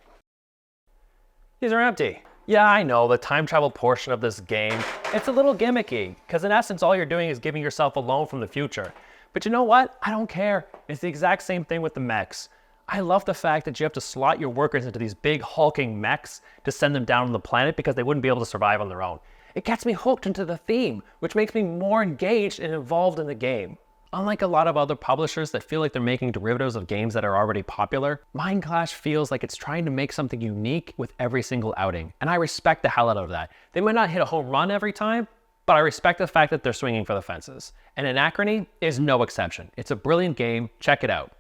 These are empty. Yeah, I know, the time travel portion of this game, it's a little gimmicky, because in essence, all you're doing is giving yourself a loan from the future. But you know what? I don't care. It's the exact same thing with the mechs. I love the fact that you have to slot your workers into these big hulking mechs to send them down on the planet because they wouldn't be able to survive on their own. It gets me hooked into the theme, which makes me more engaged and involved in the game. Unlike a lot of other publishers that feel like they're making derivatives of games that are already popular, Minecraft feels like it's trying to make something unique with every single outing, and I respect the hell out of that. They might not hit a home run every time, but I respect the fact that they're swinging for the fences. And Anachrony is no exception. It's a brilliant game. Check it out.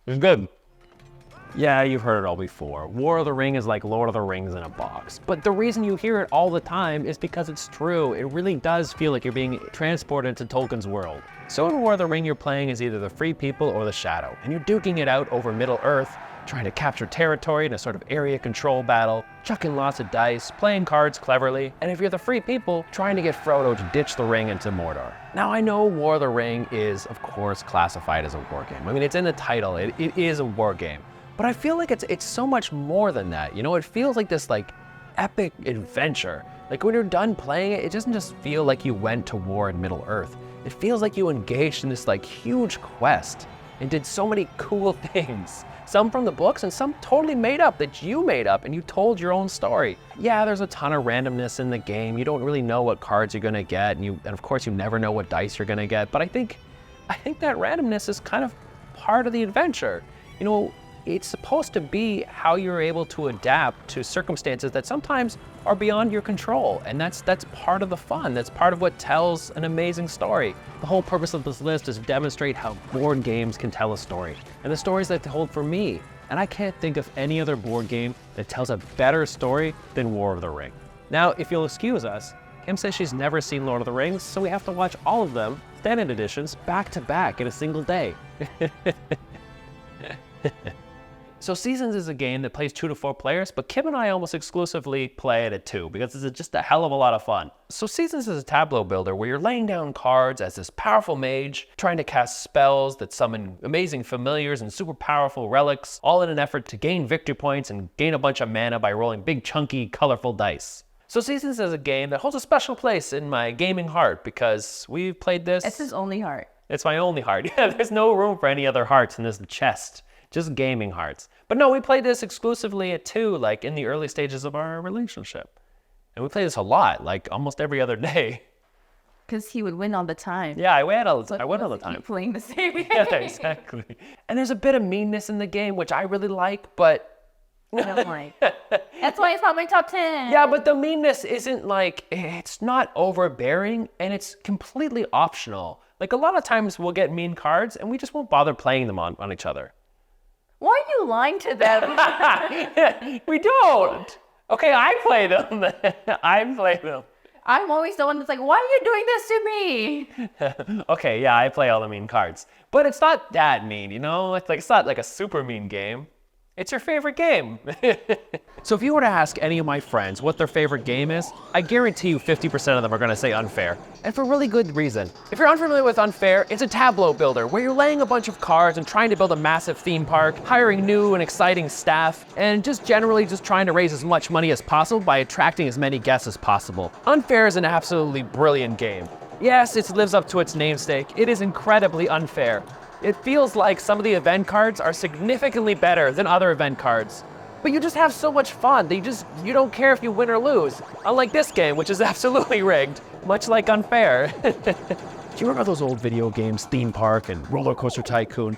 It's good. Yeah, you've heard it all before. War of the Ring is like Lord of the Rings in a box. But the reason you hear it all the time is because it's true. It really does feel like you're being transported to Tolkien's world. So in War of the Ring, you're playing as either the Free People or the Shadow, and you're duking it out over Middle Earth, trying to capture territory in a sort of area control battle, chucking lots of dice, playing cards cleverly, and if you're the Free People, trying to get Frodo to ditch the ring into Mordor. Now I know War of the Ring is, of course, classified as a war game. I mean, it's in the title, it is a war game. But I feel like it's so much more than that. You know, it feels like this epic adventure. Like when you're done playing it, it doesn't just feel like you went to war in Middle Earth. It feels like you engaged in this huge quest and did so many cool things. Some from the books and some totally made up that you made up and you told your own story. Yeah, there's a ton of randomness in the game. You don't really know what cards you're gonna get, and of course you never know what dice you're gonna get. But I think that randomness is kind of part of the adventure. You know, it's supposed to be how you're able to adapt to circumstances that sometimes are beyond your control. And that's part of the fun. That's part of what tells an amazing story. The whole purpose of this list is to demonstrate how board games can tell a story and the stories that they hold for me. And I can't think of any other board game that tells a better story than War of the Ring. Now, if you'll excuse us, Kim says she's never seen Lord of the Rings, so we have to watch all of them, standard editions, back to back in a single day. So Seasons is a game that plays 2 to 4 players, but Kim and I almost exclusively play it at 2 because it's just a hell of a lot of fun. So Seasons is a tableau builder where you're laying down cards as this powerful mage, trying to cast spells that summon amazing familiars and super powerful relics, all in an effort to gain victory points and gain a bunch of mana by rolling big, chunky, colorful dice. So Seasons is a game that holds a special place in my gaming heart because we've played this. It's his only heart. It's my only heart. Yeah, there's no room for any other hearts in this chest. Just gaming hearts. But no, we played this exclusively at 2, like in the early stages of our relationship. And we played this a lot, like almost every other day. Because he would win all the time. Yeah, I win all the time. Keep playing the same game. Yeah, exactly. And there's a bit of meanness in the game, which I really like, but I don't like. That's why it's not my top 10. Yeah, but the meanness isn't it's not overbearing, and it's completely optional. Like a lot of times we'll get mean cards, and we just won't bother playing them on each other. Why are you lying to them? We don't. Okay, I play them. I play them. I'm always the one that's like, why are you doing this to me? Okay, yeah, I play all the mean cards. But it's not that mean, you know? It's not like a super mean game. It's your favorite game. So if you were to ask any of my friends what their favorite game is, I guarantee you 50% of them are gonna say Unfair. And for really good reason. If you're unfamiliar with Unfair, it's a tableau builder where you're laying a bunch of cards and trying to build a massive theme park, hiring new and exciting staff, and just generally just trying to raise as much money as possible by attracting as many guests as possible. Unfair is an absolutely brilliant game. Yes, it lives up to its namesake. It is incredibly unfair. It feels like some of the event cards are significantly better than other event cards. But you just have so much fun that you don't care if you win or lose. Unlike this game, which is absolutely rigged, much like Unfair. Do you remember those old video games, Theme Park and Roller Coaster Tycoon?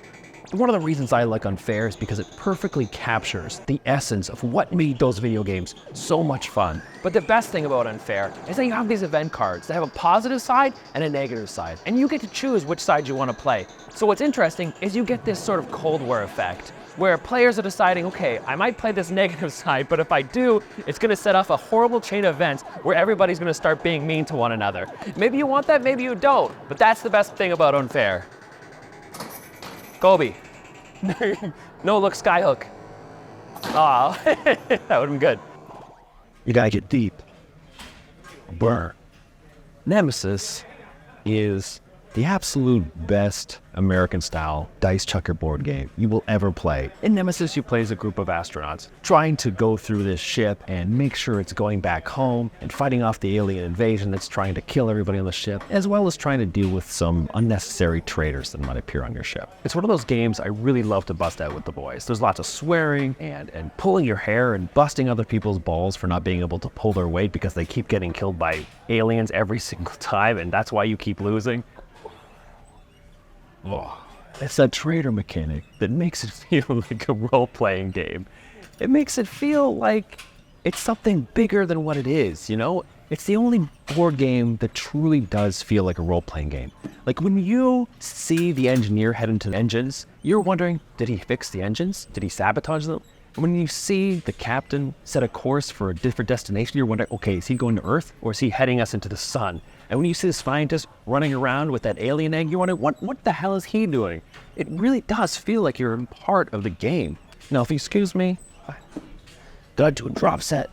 One of the reasons I like Unfair is because it perfectly captures the essence of what made those video games so much fun. But the best thing about Unfair is that you have these event cards that have a positive side and a negative side, and you get to choose which side you want to play. So what's interesting is you get this sort of Cold War effect, where players are deciding, okay, I might play this negative side, but if I do, it's gonna set off a horrible chain of events where everybody's gonna start being mean to one another. Maybe you want that, maybe you don't, but that's the best thing about Unfair. Kobe. No, look, Skyhook. Aw, that would have been good. You gotta get deep. Burr. Nemesis is the absolute best American-style dice checkerboard game you will ever play. In Nemesis, you play as a group of astronauts trying to go through this ship and make sure it's going back home and fighting off the alien invasion that's trying to kill everybody on the ship, as well as trying to deal with some unnecessary traitors that might appear on your ship. It's one of those games I really love to bust out with the boys. There's lots of swearing and pulling your hair and busting other people's balls for not being able to pull their weight because they keep getting killed by aliens every single time, and that's why you keep losing. Oh, it's that traitor mechanic that makes it feel like a role-playing game. It makes it feel like it's something bigger than what it is, you know? It's the only board game that truly does feel like a role-playing game. Like when you see the engineer head into the engines, you're wondering, did he fix the engines? Did he sabotage them? And when you see the captain set a course for a different destination, you're wondering, okay, is he going to Earth or is he heading us into the sun? And when you see the scientist running around with that alien egg, you're wondering, what the hell is he doing? It really does feel like you're a part of the game. Now, if you excuse me, gotta do a drop set.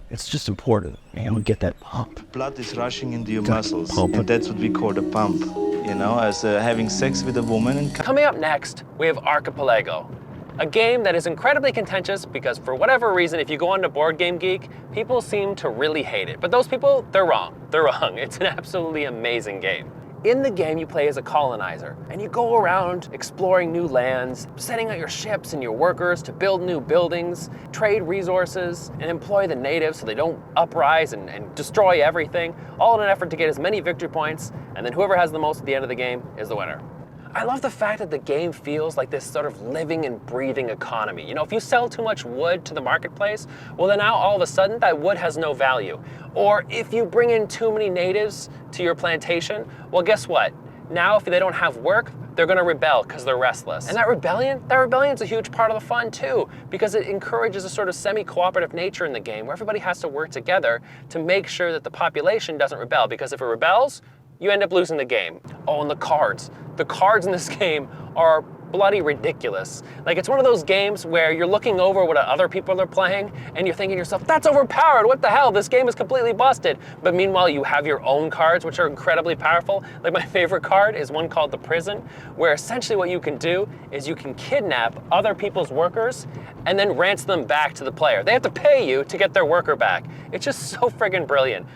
It's just important, you know, get that pump. Blood is rushing into your muscles, and that's what we call the pump. You know, as having sex with a woman. And Coming up next, we have Archipelago, a game that is incredibly contentious because for whatever reason, if you go onto Board Game Geek, people seem to really hate it. But those people, they're wrong. They're wrong. It's an absolutely amazing game. In the game, you play as a colonizer, and you go around exploring new lands, setting out your ships and your workers to build new buildings, trade resources, and employ the natives so they don't uprise and destroy everything, all in an effort to get as many victory points, and then whoever has the most at the end of the game is the winner. I love the fact that the game feels like this sort of living and breathing economy. You know, if you sell too much wood to the marketplace, well then now all of a sudden that wood has no value. Or if you bring in too many natives to your plantation, well guess what? Now if they don't have work, they're gonna rebel because they're restless. And that rebellion's a huge part of the fun too, because it encourages a sort of semi-cooperative nature in the game where everybody has to work together to make sure that the population doesn't rebel, because if it rebels, you end up losing the game. Oh, and the cards. The cards in this game are bloody ridiculous. Like, it's one of those games where you're looking over what other people are playing and you're thinking to yourself, that's overpowered, what the hell, this game is completely busted. But meanwhile, you have your own cards, which are incredibly powerful. Like, my favorite card is one called the Prison, where essentially what you can do is you can kidnap other people's workers and then ransom them back to the player. They have to pay you to get their worker back. It's just so friggin' brilliant.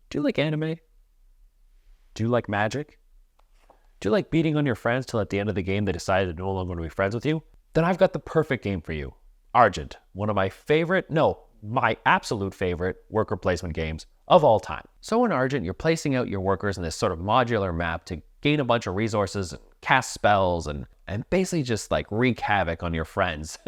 Do you like anime? Do you like magic? Do you like beating on your friends till at the end of the game they decide they're no longer going to be friends with you? Then I've got the perfect game for you. Argent, one of my absolute favorite worker placement games of all time. So in Argent, you're placing out your workers in this sort of modular map to gain a bunch of resources, and cast spells, and basically just like wreak havoc on your friends.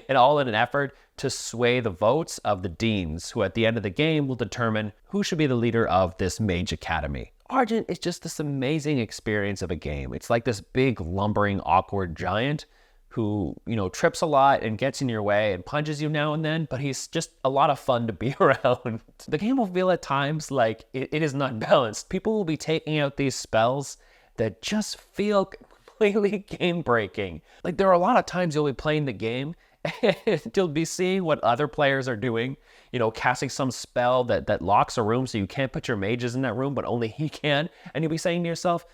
And all in an effort to sway the votes of the deans, who at the end of the game will determine who should be the leader of this mage academy. Argent is just this amazing experience of a game. It's like this big, lumbering, awkward giant who, you know, trips a lot and gets in your way and punches you now and then, but he's just a lot of fun to be around. The game will feel at times like it is not balanced. People will be taking out these spells that just feel completely game-breaking. Like, there are a lot of times you'll be playing the game and you'll be seeing what other players are doing, you know, casting some spell that locks a room so you can't put your mages in that room, but only he can. And you'll be saying to yourself,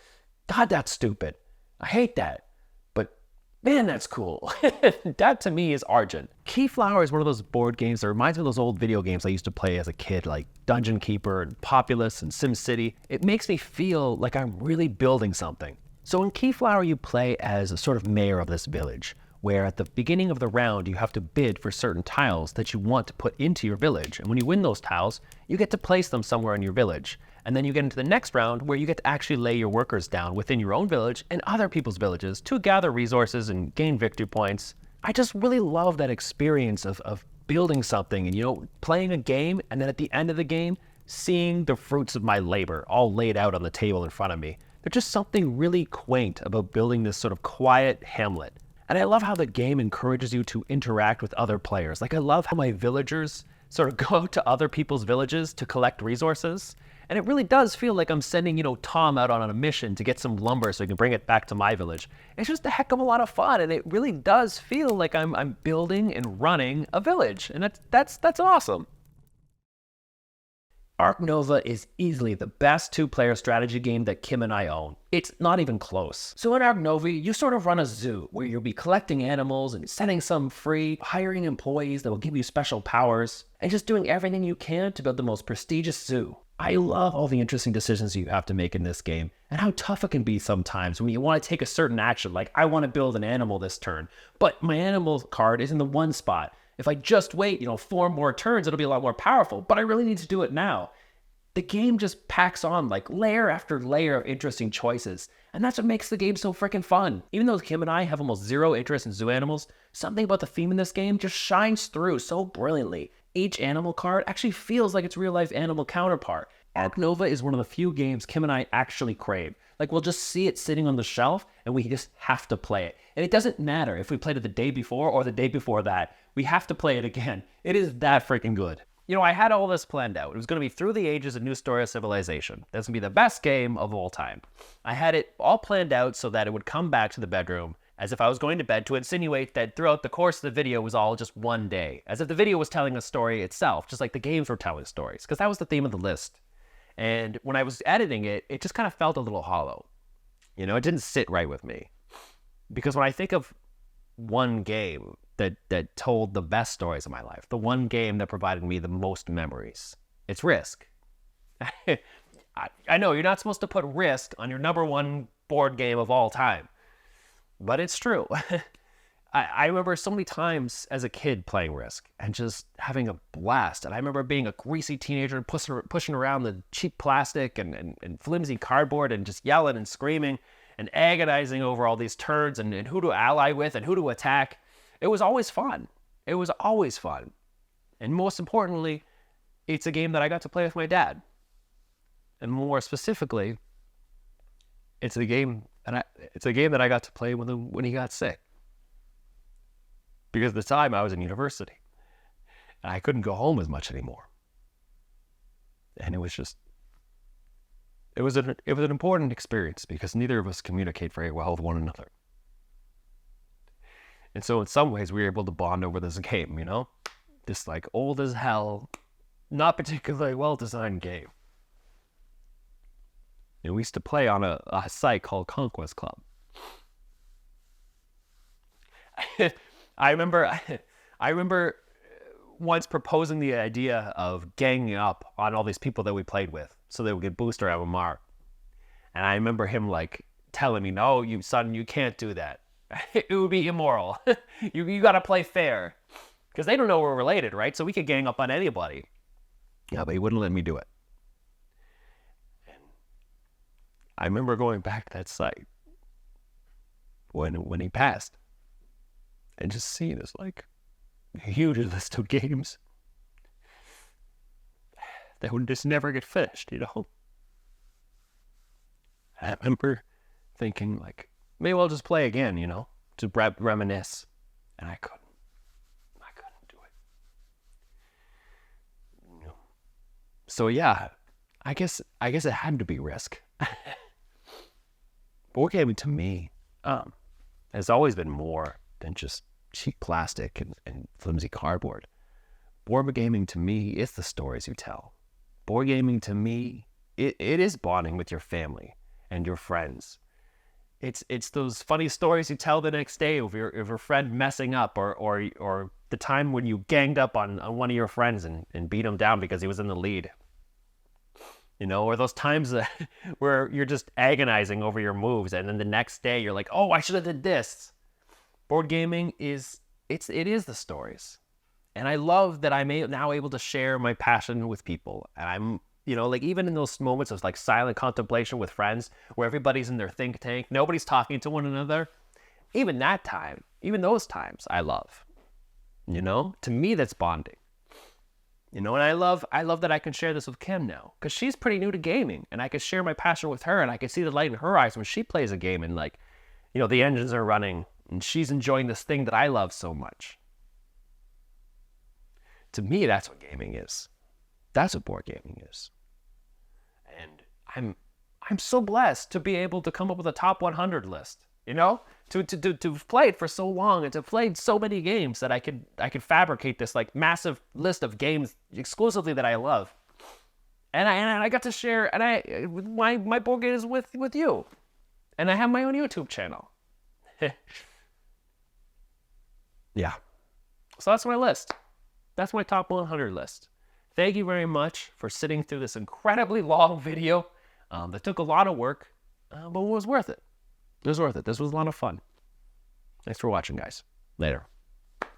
God, that's stupid. I hate that. But man, that's cool. That to me is Argent. Keyflower is one of those board games that reminds me of those old video games I used to play as a kid, like Dungeon Keeper and Populous and SimCity. It makes me feel like I'm really building something. So in Keyflower, you play as a sort of mayor of this village, where at the beginning of the round, you have to bid for certain tiles that you want to put into your village. And when you win those tiles, you get to place them somewhere in your village. And then you get into the next round where you get to actually lay your workers down within your own village and other people's villages to gather resources and gain victory points. I just really love that experience of building something and, you know, playing a game, and then at the end of the game, seeing the fruits of my labor all laid out on the table in front of me. There's just something really quaint about building this sort of quiet hamlet. And I love how the game encourages you to interact with other players. Like, I love how my villagers sort of go to other people's villages to collect resources. And it really does feel like I'm sending, Tom out on a mission to get some lumber so he can bring it back to my village. It's just a heck of a lot of fun, and it really does feel like I'm building and running a village, and that's awesome. Ark Nova is easily the best two-player strategy game that Kim and I own. It's not even close. So in Ark Nova, you sort of run a zoo where you'll be collecting animals and setting some free, hiring employees that will give you special powers, and just doing everything you can to build the most prestigious zoo. I love all the interesting decisions you have to make in this game, and how tough it can be sometimes when you want to take a certain action, like I want to build an animal this turn, but my animal card is in the one spot. If I just wait, 4 more turns, it'll be a lot more powerful, but I really need to do it now. The game just packs on like layer after layer of interesting choices, and that's what makes the game so freaking fun. Even though Kim and I have almost zero interest in zoo animals, something about the theme in this game just shines through so brilliantly. Each animal card actually feels like its real-life animal counterpart. Ark Nova is one of the few games Kim and I actually crave. Like, we'll just see it sitting on the shelf, and we just have to play it. And it doesn't matter if we played it the day before or the day before that. We have to play it again. It is that freaking good. I had all this planned out. It was going to be Through the Ages, A New Story of Civilization. That's going to be the best game of all time. I had it all planned out so that it would come back to the bedroom as if I was going to bed, to insinuate that throughout the course of the video was all just one day. As if the video was telling a story itself, just like the games were telling stories, because that was the theme of the list. And when I was editing it, it just kind of felt a little hollow. It didn't sit right with me. Because when I think of one game that told the best stories of my life, the one game that provided me the most memories, it's Risk. I know you're not supposed to put Risk on your #1 board game of all time, but it's true. I remember so many times as a kid playing Risk and just having a blast. And I remember being a greasy teenager and pushing around the cheap plastic and flimsy cardboard and just yelling and screaming and agonizing over all these turds and who to ally with and who to attack. It was always fun. It was always fun. And most importantly, it's a game that I got to play with my dad. And more specifically, it's a game that I got to play with him when he got sick. Because at the time I was in university and I couldn't go home as much anymore. And it was an important experience because neither of us communicate very well with one another. And so in some ways we were able to bond over this game, this like old as hell, not particularly well-designed game. And we used to play on a site called Conquest Club. I remember once proposing the idea of ganging up on all these people that we played with so they would get booster MMR. And I remember him like telling me, "No, you can't do that. It would be immoral. You got to play fair." Because they don't know we're related, right? So we could gang up on anybody. Yeah, but he wouldn't let me do it. And I remember going back to that site when he passed and just seeing this like huge list of games that would just never get finished, And I remember thinking like, maybe I'll just play again, to reminisce. And I couldn't do it. So yeah, I guess it had to be Risk. Board gaming to me has always been more than just cheap plastic and flimsy cardboard. Board gaming to me is the stories you tell. Board gaming to me, it is bonding with your family and your friends. It's those funny stories you tell the next day of your friend messing up or the time when you ganged up on one of your friends and beat him down because he was in the lead. Or those times where you're just agonizing over your moves and then the next day you're like, "Oh, I should have did this." Board gaming it is the stories. And I love that I'm now able to share my passion with people. And I'm, even in those moments of like silent contemplation with friends where everybody's in their think tank, nobody's talking to one another. Even those times I love, to me, that's bonding. And I love that I can share this with Kim now because she's pretty new to gaming and I can share my passion with her and I can see the light in her eyes when she plays a game and like, the engines are running and she's enjoying this thing that I love so much. To me, that's what gaming is. That's what board gaming is. I'm so blessed to be able to come up with a top 100 list, you know, to have played for so long and to have played so many games that I could fabricate this like massive list of games exclusively that I love. And I got to share, and my board game is with you. And I have my own YouTube channel. Yeah. So that's my list. That's my top 100 list. Thank you very much for sitting through this incredibly long video that took a lot of work, but it was worth it. It was worth it. This was a lot of fun. Thanks for watching, guys. Later.